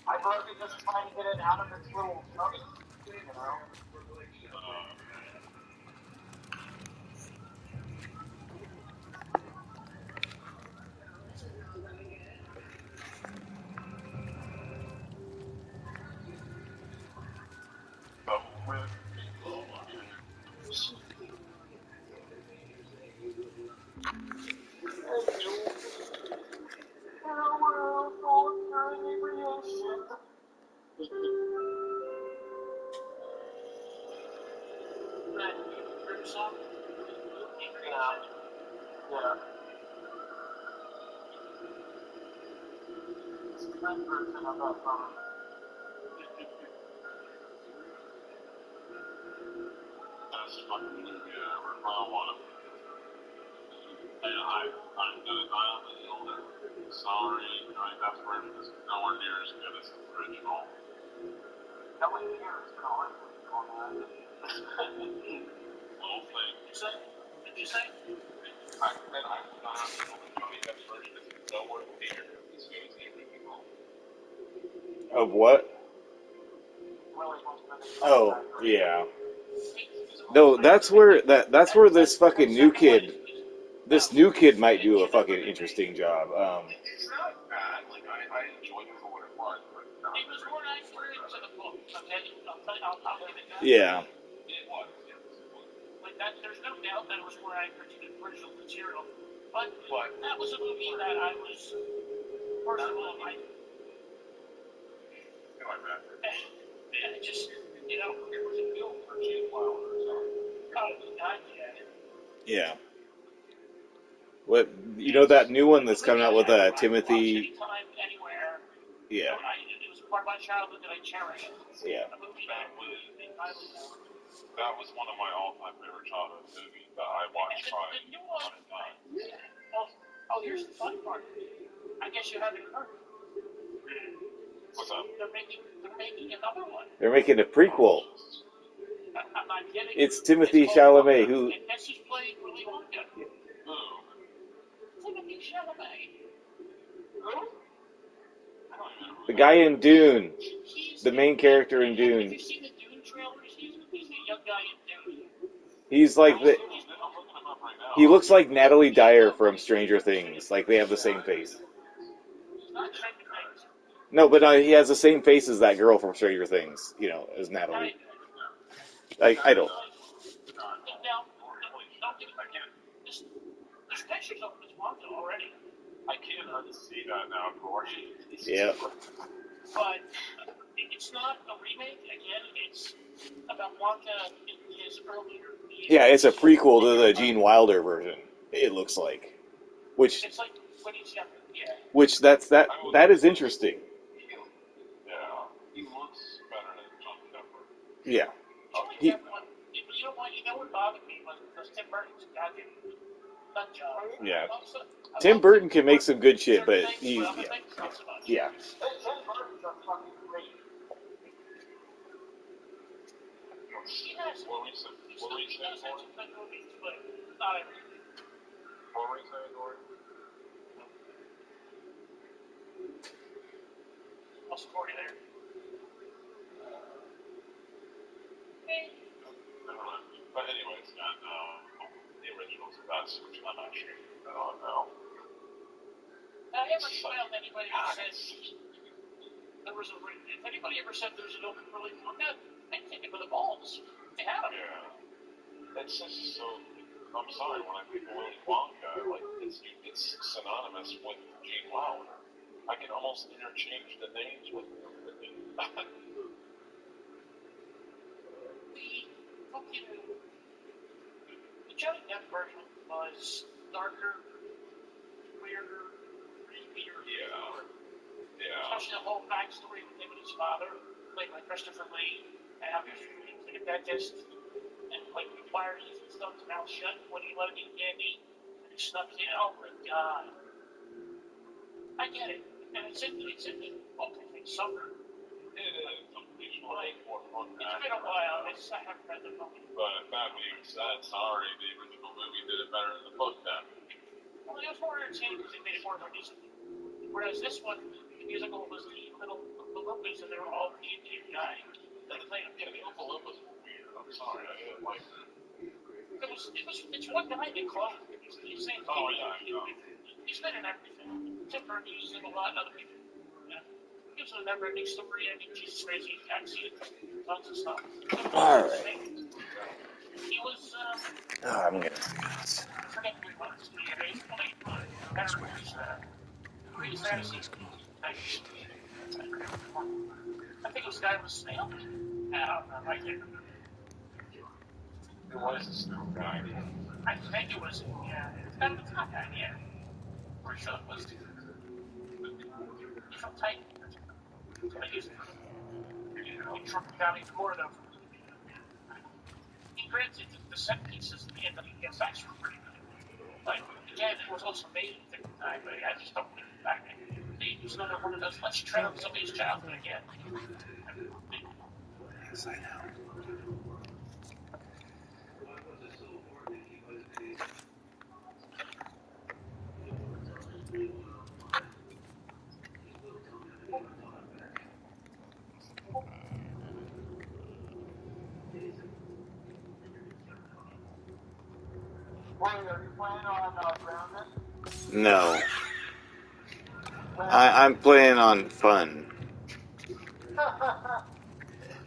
I broke it just trying to get it out of its little tummy, you know? Of what? Oh, yeah. No, that's where this fucking new kid, this new kid might do a fucking interesting job. I'll give it that. Yeah. It was. Like that, there's no doubt that it was more accurate to the original material. But that was a movie that I was, first of all, I just, you know, It was a film for Gene Wilder. oh, God, yeah. Yeah. What, you know that new one that's coming out with Timothy? Anytime, anywhere. Yeah. It was part of my childhood that I cherish. Yeah. A movie that was one of my all-time favorite childhood movies that I watched probably the new one. Oh, here's the fun part. I guess you haven't heard. What's up? They're making another one. They're making a prequel. I'm not kidding. It's Timothy Chalamet who. And guess who's playing Willy Wonka? Timothy Chalamet. The guy in Dune. He's The main character in Dune. Have you seen the Dune trailers? He's the young guy in Dune. He's like the. He looks like Natalie Dyer from Stranger Things. Like they have the same face. He's not Stranger Things. No, but he has the same face as that girl from Stranger Things. You know, as Natalie. Like I don't. Now, there's pictures of this Wonka already. I can't unsee that now, Corey. Yeah. But it's not a remake. Again, it's about Wonka in his earlier years. Yeah, it's a prequel to the Gene Wilder version. It looks like, which It's like when he's younger. Yeah. which that is interesting. Yeah, he looks better than John Pepper. Yeah. You know what bothered me was because Tim Burton's a goddamn nut job. Yeah. Tim Burton can make some good shit, but he, Not so much. yeah. Tim Burton's a fucking great. He has. What were you saying? What were you He saying, does have Corey? some good movies, but not everything. What were you saying, Corey? I'll support you there. Hey. But anyways, the original's the best, which I'm not sure. I don't know. I haven't found anybody who says there was a. If anybody ever said there's an open really Wonka, I take it for the balls. They haven't. Yeah. It's just so. I'm sorry, when I think of Willy Wonka, like it's synonymous with Gene Wilder. I can almost interchange the names with them. The Johnny Depp version was darker, weirder, creepier. Yeah. Especially the whole backstory with him and his father, played by Christopher Lee, and how he was like a dentist, and like required his stuff's mouth shut when he let him eat candy, and he snuck it. Oh my god. I get it. And it's in the book, I think, somewhere. It is. It's been a while. I haven't read the book. But that being said, sorry, the original movie did it better than the book then. Well, it was more entertaining because they made it more of a musical. Whereas this one, the musical was the little Oompas, and they were all the Indian guy. They played a Yeah, the Oompa Loompas were weird. I'm sorry, I didn't like that. It's one guy they cloned. He's the same. Oh, yeah, I know. He's been in everything. Tim Burton uses him a lot, other people. Yeah. He was in a never-ending story. I mean, Jesus Christ, I've seen tons of stuff. All right. He was, I'm gonna. I forget who he was. He played Better Movies, Green Fantasy. I think it was the guy with the snail. I don't know, I can't remember. It was a snow guy. I think it was, yeah. It's kind of a top guy, yeah. Pretty sure it was. He's from Titan. I used to Trump County, Florida. He granted the set pieces at the end of the effects were pretty good. Like, again, it was also made at the time, but I just don't think back then. It was another one of those, let's tread on somebody's childhood again. Yes, I know. Are you planning on Grounded? No. I'm playing on fun.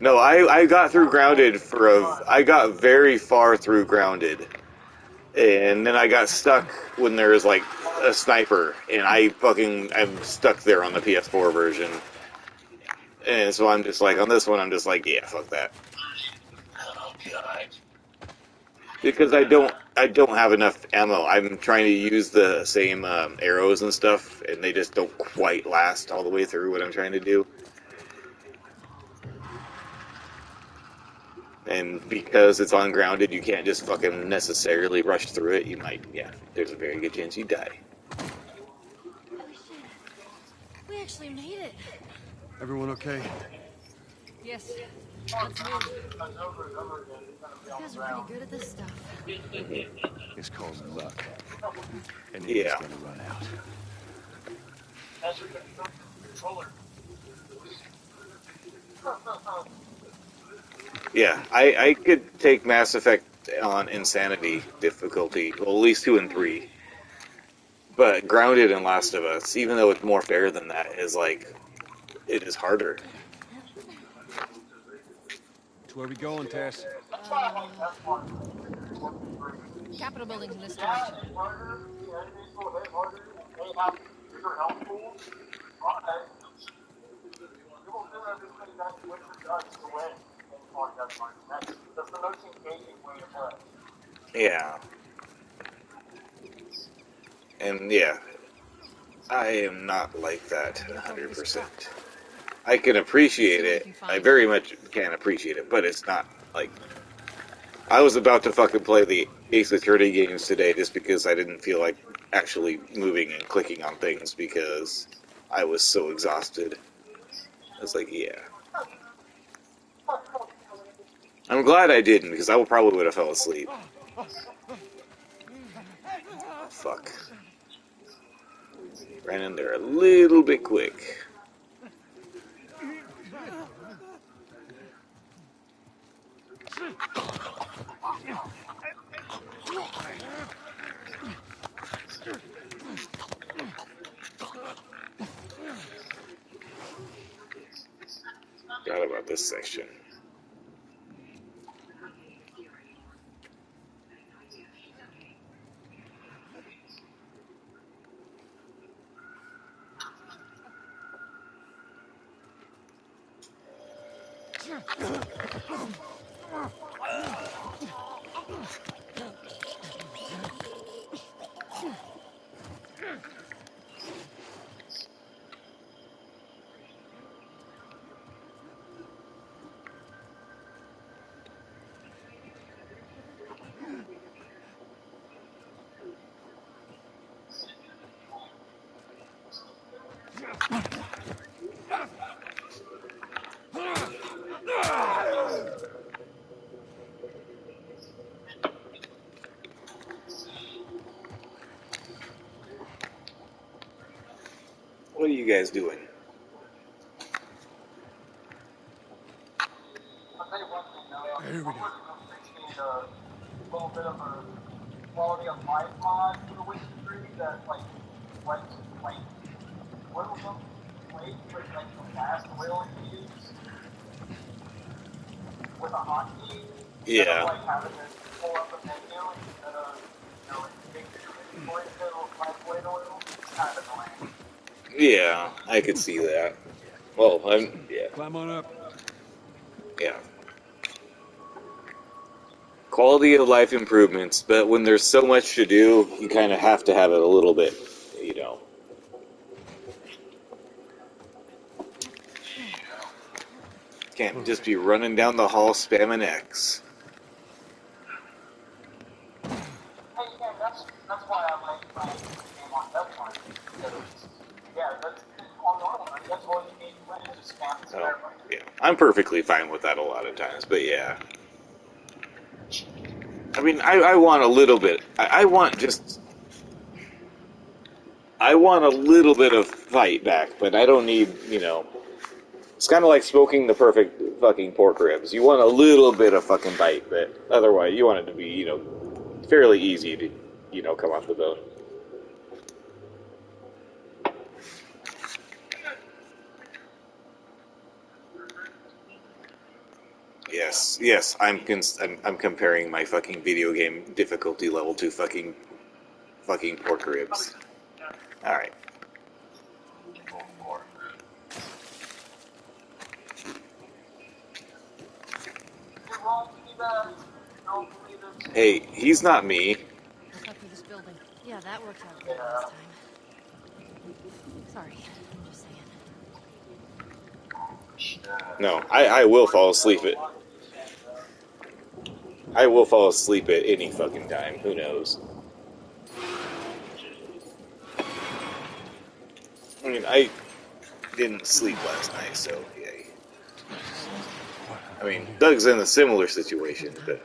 No, I got through Grounded I got very far through Grounded. And then I got stuck when there was like a sniper, and I'm stuck there on the PS4 version. And so I'm just like, on this one, I'm just like, yeah, fuck that. Oh god. Because I don't have enough ammo. I'm trying to use the same arrows and stuff, and they just don't quite last all the way through what I'm trying to do. And because it's ungrounded, you can't just fucking necessarily rush through it. There's a very good chance you die. Holy shit. We actually made it. Everyone okay? Yes. Let's move. You guys are pretty good at this stuff. It's called luck. And it is Yeah. gonna run out. That's what the controller. Yeah, I could take Mass Effect on Insanity difficulty, well, at least 2 and 3. But Grounded and Last of Us, even though it's more fair than that, is like, it is harder. To where we going, Tess? Capitol building's in this direction. Yeah. And yeah, I am not like that Maybe look over this 100%. truck. I can appreciate See what we it. can I find. very much can appreciate it, but it's not like... I was about to fucking play the Ace Attorney games today just because I didn't feel like actually moving and clicking on things because I was so exhausted. I was like, yeah. I'm glad I didn't because I probably would have fell asleep. Fuck. Ran in there a little bit quick. Forgot about this section. What are you guys doing? Here we go. A little bit of a quality of life mod for the Witcher 3 that like went like what was up wait with like the fast wheel you use with a hotkey instead of Yeah. like having to pull up a menu instead of like big point little flashlight oil. It's kind of annoying. Yeah, I could see that. Well, yeah. Climb on up. Yeah. Quality of life improvements, but when there's so much to do, you kind of have to have it a little bit, you know. Can't just be running down the hall spamming X. Hey, yeah, that's why I like playing the game on Deathline because yeah, that's on normal. That's all you need to win is just spam the spare button. Yeah, I'm perfectly fine with that a lot of times, but yeah. I mean, I want a little bit. I want a little bit of fight back, but I don't need, it's kind of like smoking the perfect fucking pork ribs. You want a little bit of fucking bite, but otherwise you want it to be, fairly easy to, come off the bone. Yes. I'm comparing my fucking video game difficulty level to fucking pork ribs. All right. Hey, he's not me. We'll cut through this building. Yeah, that worked out great last time. Sorry, I'm just saying. No, I will fall asleep at. I will fall asleep at any fucking time. Who knows? I mean, I didn't sleep last night, so yay. I mean, Doug's in a similar situation, but.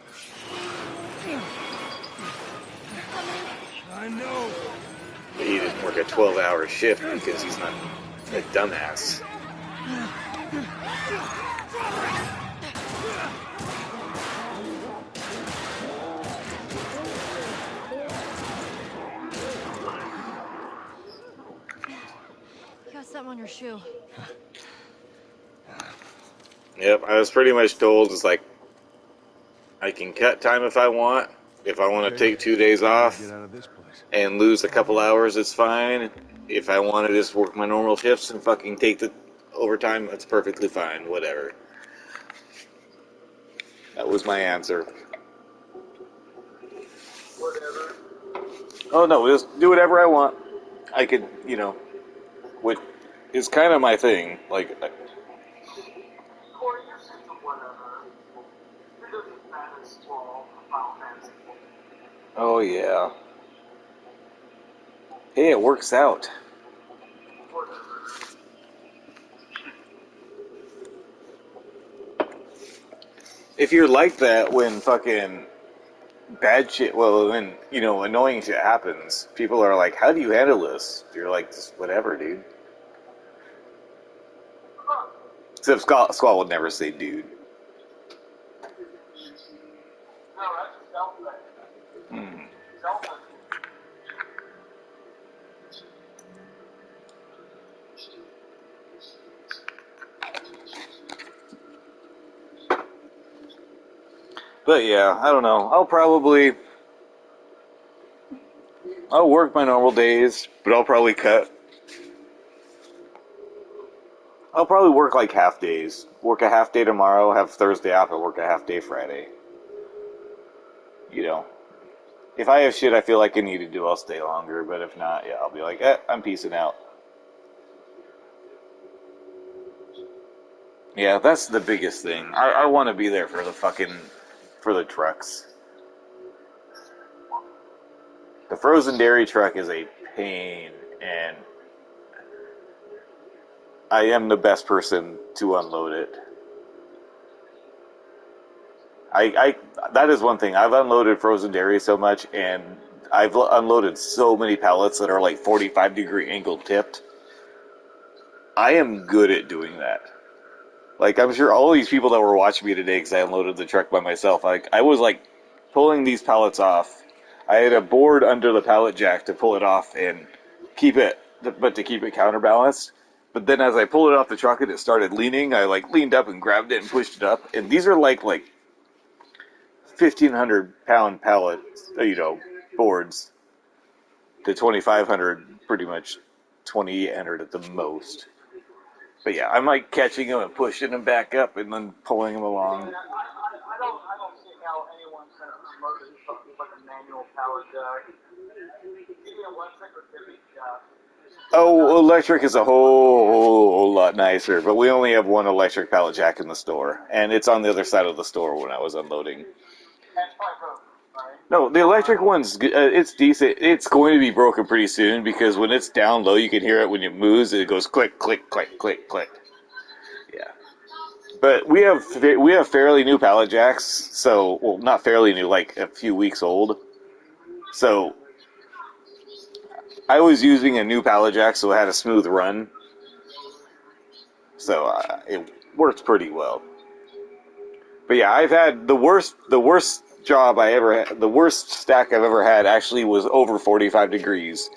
I know. He didn't work a 12-hour shift because he's not a dumbass. You got something on your shoe. Yep, I was pretty much told it's like I can cut time if I want. If I want to take 2 days off Get out of this place. and lose a couple hours, it's fine. If I want to just work my normal shifts and fucking take the overtime, that's perfectly fine. Whatever. That was my answer. Whatever. Oh no, just do whatever I want. I could, which is kind of my thing. Like, Corey, you're such a whatever. You're just as bad as 12 Final Fantasy. oh yeah. Hey, it works out. Whatever. If you're like that when fucking bad shit, well, when, annoying shit happens, people are like, how do you handle this? You're like, just whatever, dude. Except Squall would never say dude. No, that's a self-thing. Self-thing. But yeah, I don't know. I'll work my normal days, but I'll probably work like half days. Work a half day tomorrow, have Thursday off, and work a half day Friday. If I have shit I feel like I need to do, I'll stay longer, but if not, yeah, I'll be like, I'm peacing out. Yeah, that's the biggest thing. I want to be there for the trucks. The frozen dairy truck is a pain, and I am the best person to unload it. That is one thing. I've unloaded frozen dairy so much, and I've unloaded so many pallets that are like 45-degree angle tipped. I am good at doing that. Like, I'm sure all these people that were watching me today, because I unloaded the truck by myself, I was like pulling these pallets off. I had a board under the pallet jack to pull it off and keep it counterbalanced. But then as I pulled it off the truck and it started leaning, I like leaned up and grabbed it and pushed it up. And these are like 1,500-pound pallets, boards to 2,500, pretty much 2,800 at the most. But yeah, I'm like catching them and pushing them back up and then pulling them along. I don't see how anyone can unload it something like a manual power jack. Either electric or divvy jack. Oh, electric is a whole lot nicer, but we only have one electric pallet jack in the store, and it's on the other side of the store when I was unloading. That's probably broken, right? No, the electric one's it's decent. It's going to be broken pretty soon because when it's down low, you can hear it when it moves. It goes click, click, click, click, click. Yeah, but we have fairly new pallet jacks, so not fairly new, like a few weeks old. So I was using a new pallet jack, so it had a smooth run. So it works pretty well. But yeah, I've had the worst job I ever had. The worst stack I've ever had actually was over 45 degrees,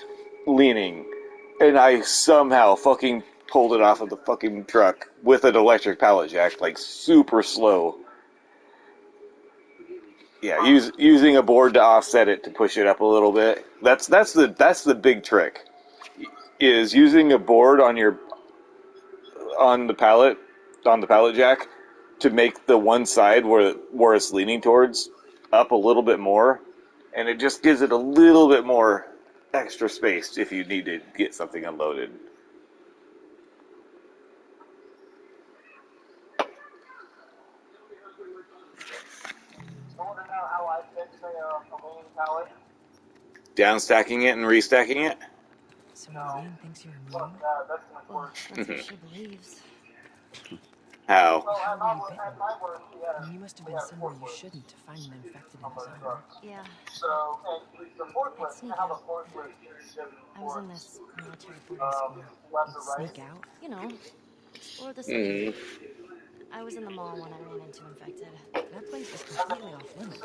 leaning, and I somehow fucking pulled it off of the fucking truck with an electric pallet jack, like super slow. Yeah, using a board to offset it to push it up a little bit. That's the big trick. Is using a board on the pallet jack to make the one side where it's leaning towards up a little bit more, and it just gives it a little bit more extra space if you need to get something unloaded. I want to know how I fix a leaning pallet. Down stacking it and restacking it. So Marlene thinks you're immune? That's gonna Well, work. that's what she believes. How? Well, How were you bitten? at my work, I mean, you must have been somewhere you shouldn't to find them infected in design. Yeah. So, and the forklift, Sneak you know how the out. forklift shift I was in this military boarding school. left You'd to right? sneak out, you know, explore the city. Mm-hmm. I was in the mall when I ran into infected. That place was completely off limits.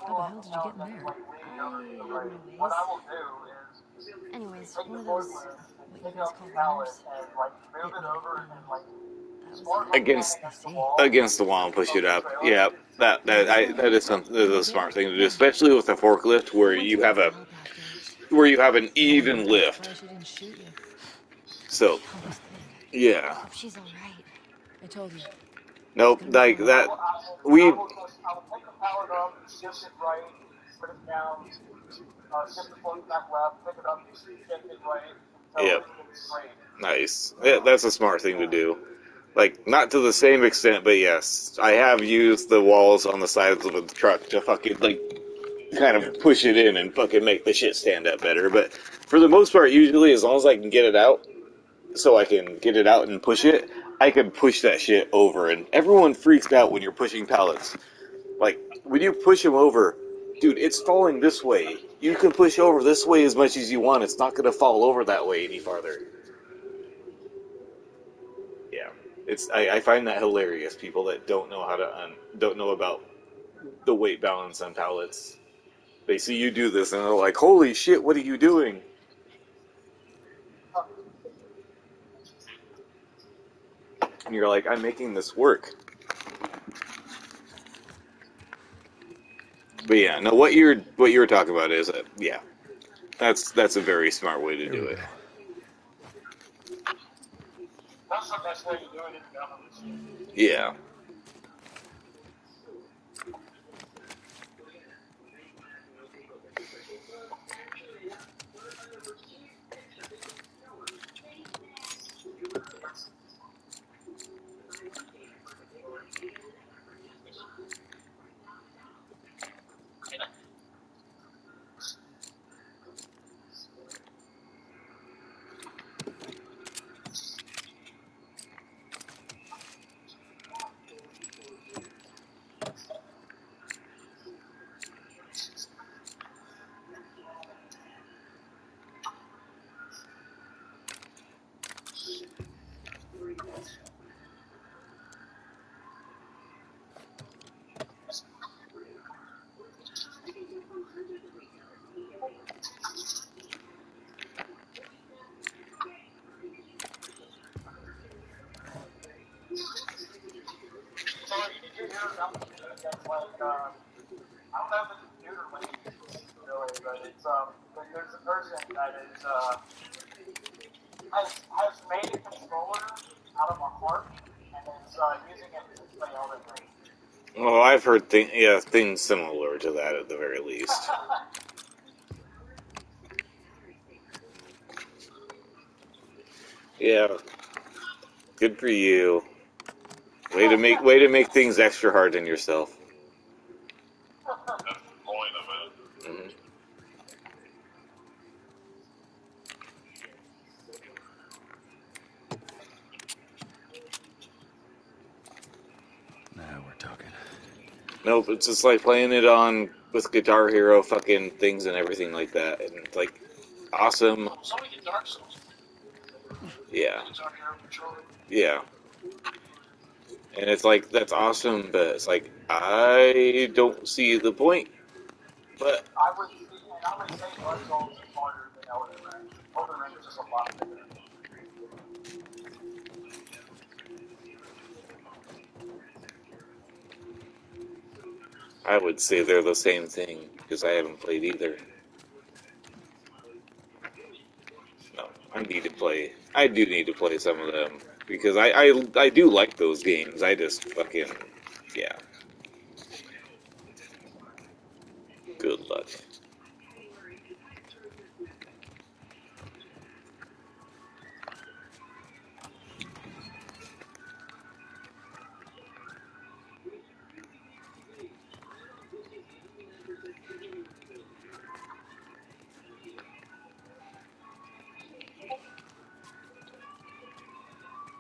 How the hell did you get in there? I had my What ways. I will do is Anyways, take one the of those, forklift, what you pick guys up call the pallet, runners, and like move bit it me. over and like That was smart it. Against I the see. wall. against the wall and push it up. Yeah, that is something. That is a smart thing to do, Yeah. especially with a forklift where I went you to her have for a help afterwards. an even I'm lift. surprised she didn't shoot you. So She almost did. yeah, Hope she's all right. I told you. She's nope, gonna be like fine. that. I We will take the pallet up, shift it right, put it down, shift the fork back left, pick it up, shift it right, until Yep. everything's straight. Nice. Yeah, that's a smart thing to do. Like, not to the same extent, but yes, I have used the walls on the sides of the truck to fucking, like, kind of push it in and fucking make the shit stand up better. But for the most part, usually, as long as I can get it out, so I can get it out and push it, I can push that shit over. And everyone freaks out when you're pushing pallets. Like, when you push them over, dude, it's falling this way. You can push over this way as much as you want. It's not going to fall over that way any farther. Yeah, I find that hilarious. People that don't know how to don't know about the weight balance on pallets. They see you do this and they're like, "Holy shit, what are you doing?" And you're like, "I'm making this work." But yeah, no, what you're talking about is yeah, that's a very smart way to Here do we it. go. That's the best way to do it in government. Yeah. So did you hear about the news that's like, I don't know if it's computer lady really, but it's there's a person that is has made a controller out of a heart and is using it to play Elden Ring. Well, I've heard things similar to that at the very least. Yeah, good for you. Way to make things extra hard on yourself. That's the point of it. Mm-hmm. Now we're talking. Nope, it's just like playing it on with Guitar Hero fucking things and everything like that, and it's like awesome. So we did Dark Souls. Yeah, Guitar Hero controller. yeah, and it's like that's awesome, but it's like I don't see the point. But I would say Dark Souls is harder than Elden Ring. Elden Ring is just a lot bigger. I would say they're the same thing because I haven't played either. No, I need to play. I do need to play some of them because I do like those games. I just fucking yeah. Good luck.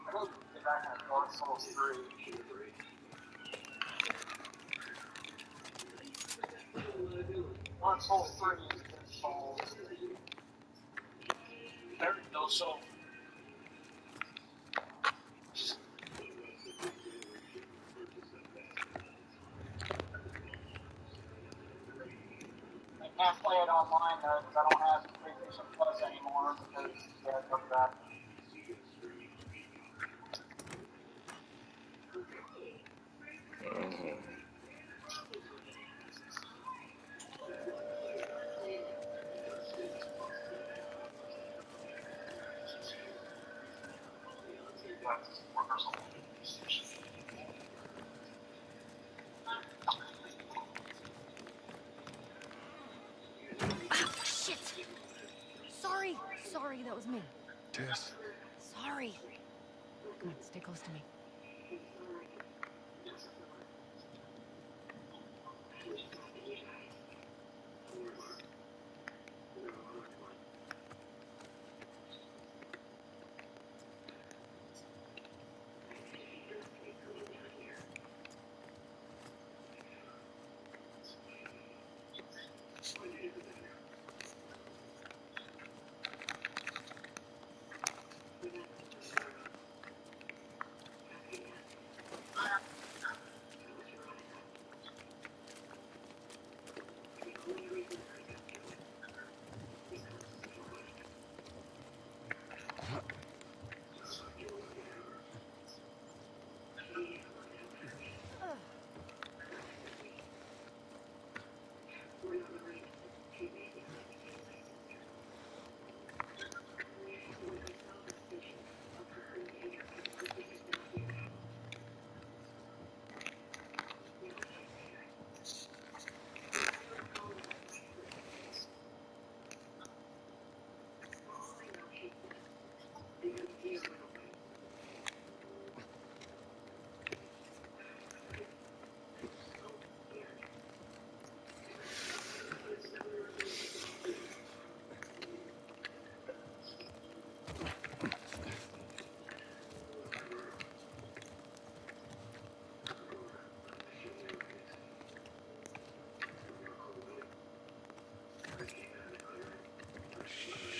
I hope to get back on Dark Souls 3. Dark Souls 3 is good Souls. There we go. So, I can't play it online though because I don't have PlayStation Plus anymore because yeah, it comes back. Ah, shit! Sorry, sorry, that was me. Tess, Sorry. Come on, stay close to me.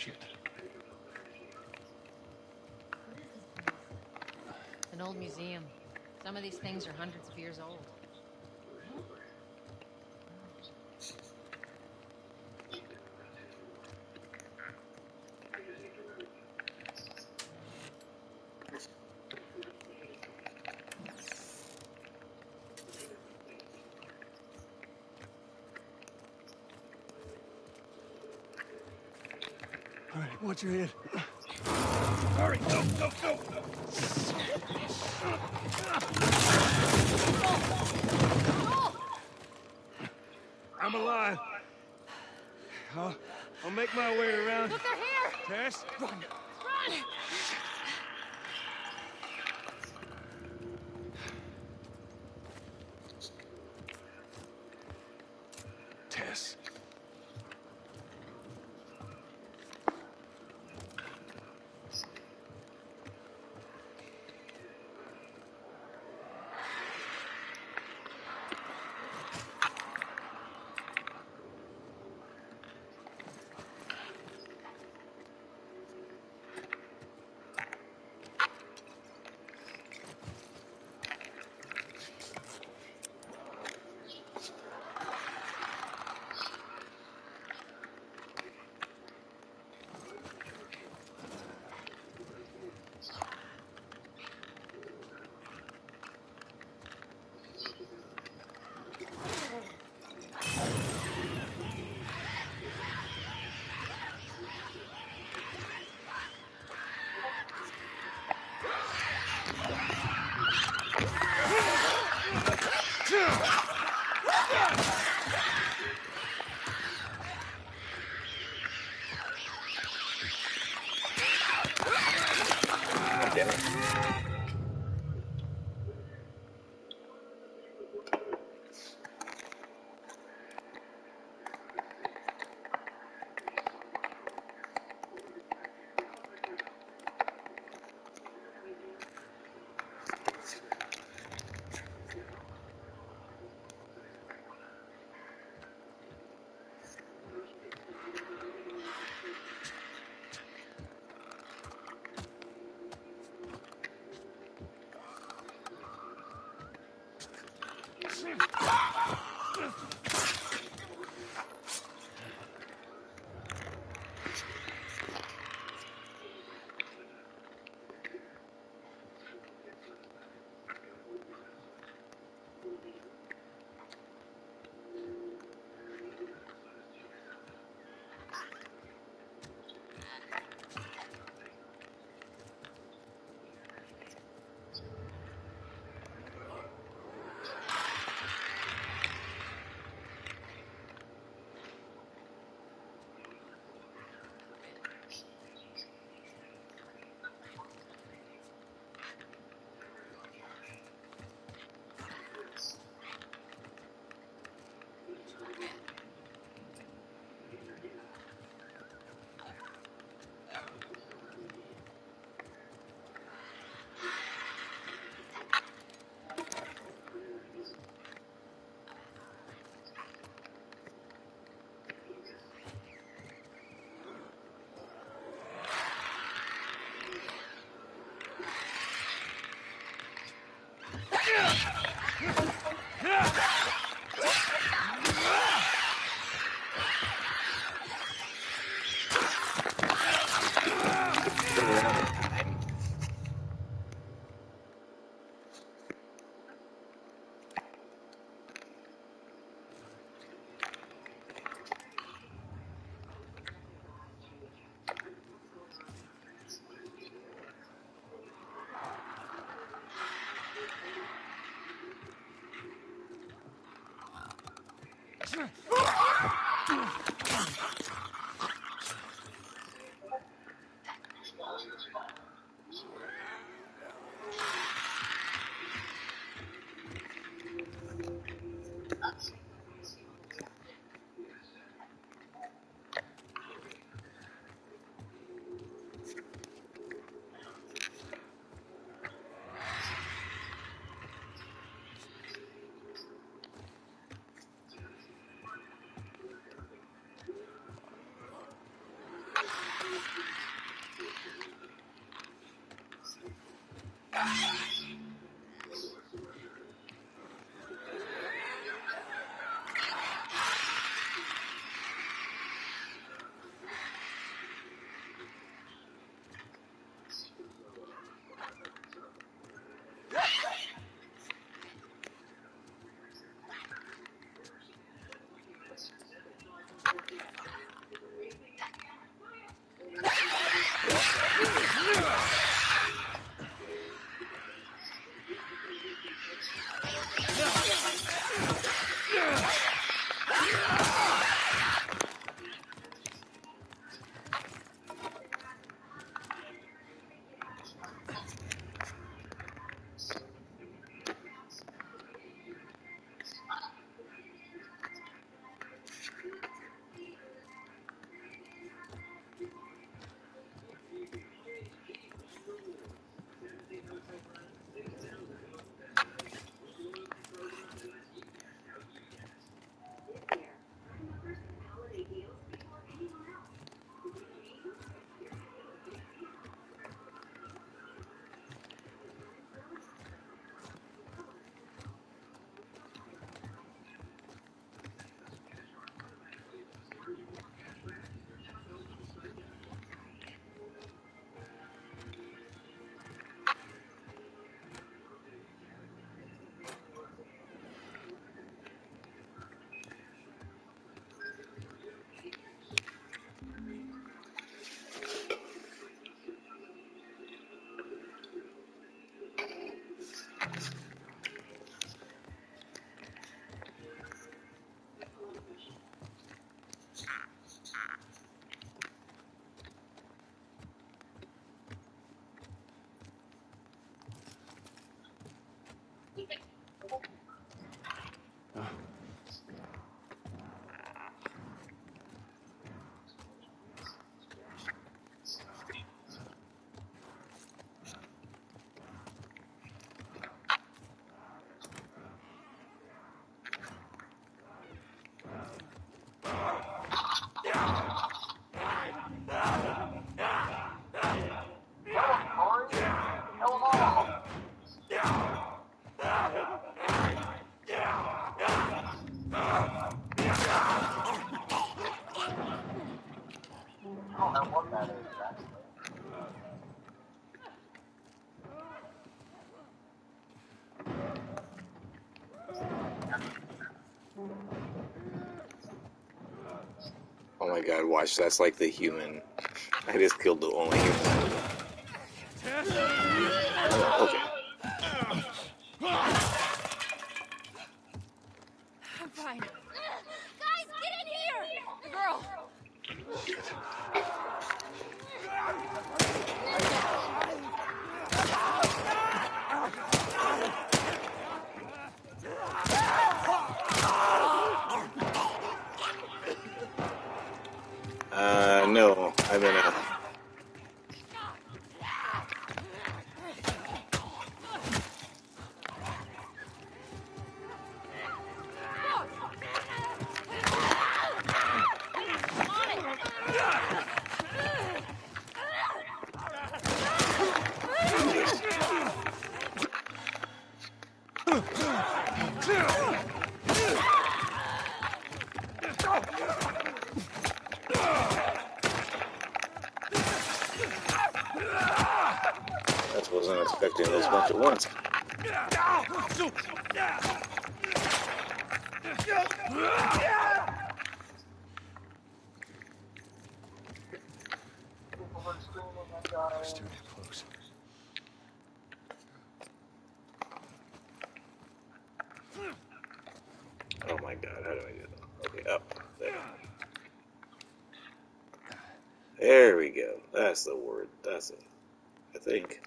shit. An old museum. Some of these things are hundreds of years old. All right, watch your head. Sorry, no, no, no, no. I'm alive. I'll make my way around. Look, they're here! Tess? Run! Run! Tess. Oh my god, watch, that's like the human. I just killed the only human. Okay. I'm fine. Guys, get in here! The girl! No, I'm in a... That wasn't expecting those bunch at once. It's too damn close. Oh my god, how do I do that? Okay, up there. There we go. That's the word. That's it. I think.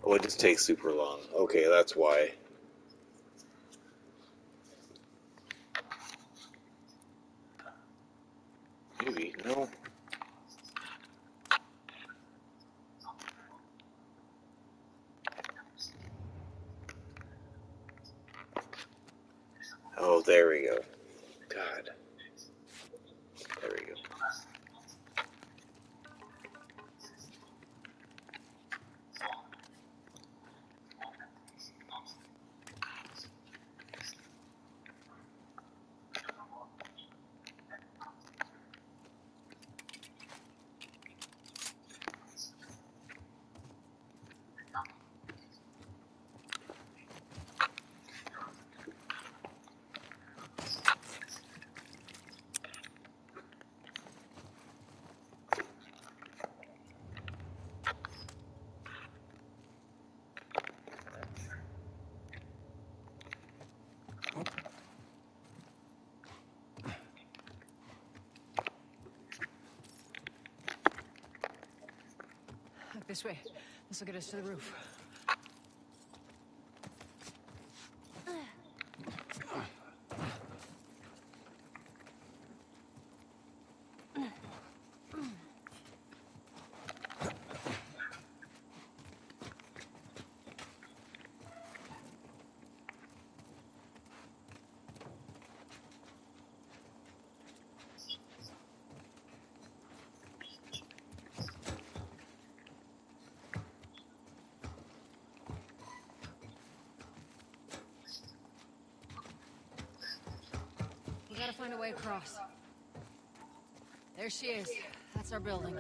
Oh, it just takes super long. Okay, that's why. Maybe. No. Oh, there we go. God. There we go. Look this way. This will get us to the roof. We gotta find a way across. There she is. That's our building.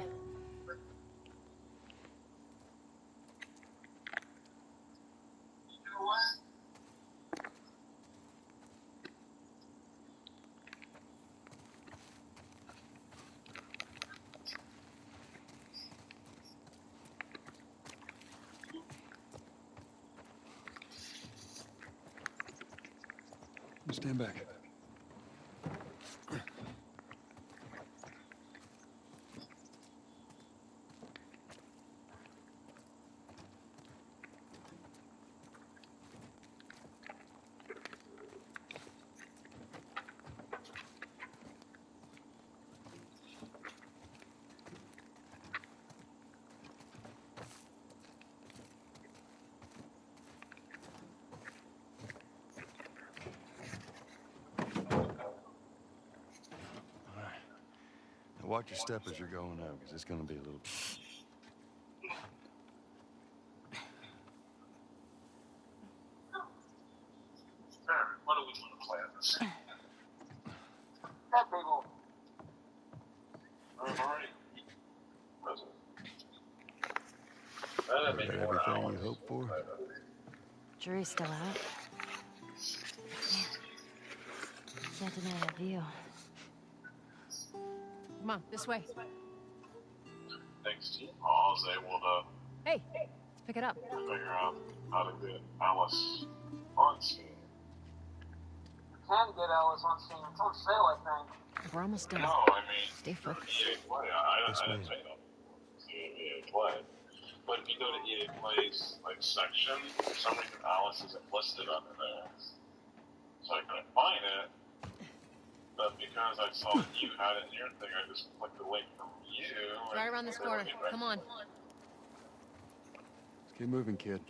Stand back. Now watch your step as you're going out, because it's going to be a little... What do we want to plan this? That big old. Alright. That'd You make got more everything you hours. hoped for? Jury's still out. Can't deny that view. Come on, this way. Thanks to you, I was able to Hey, let's pick it up. figure out how to get Alice on scene. Can get Alice on scene. It's on sale, I think. We're almost done. No, I mean, Stay for focused. EA Play, I This didn't way. say no to EA Play. But if you go to EA Play's like section, for some reason Alice isn't listed under there. So I couldn't find it. But because I saw that you had it in your thing, I just clicked the link from you. It's right around this corner. Come on. Let's keep moving, kid.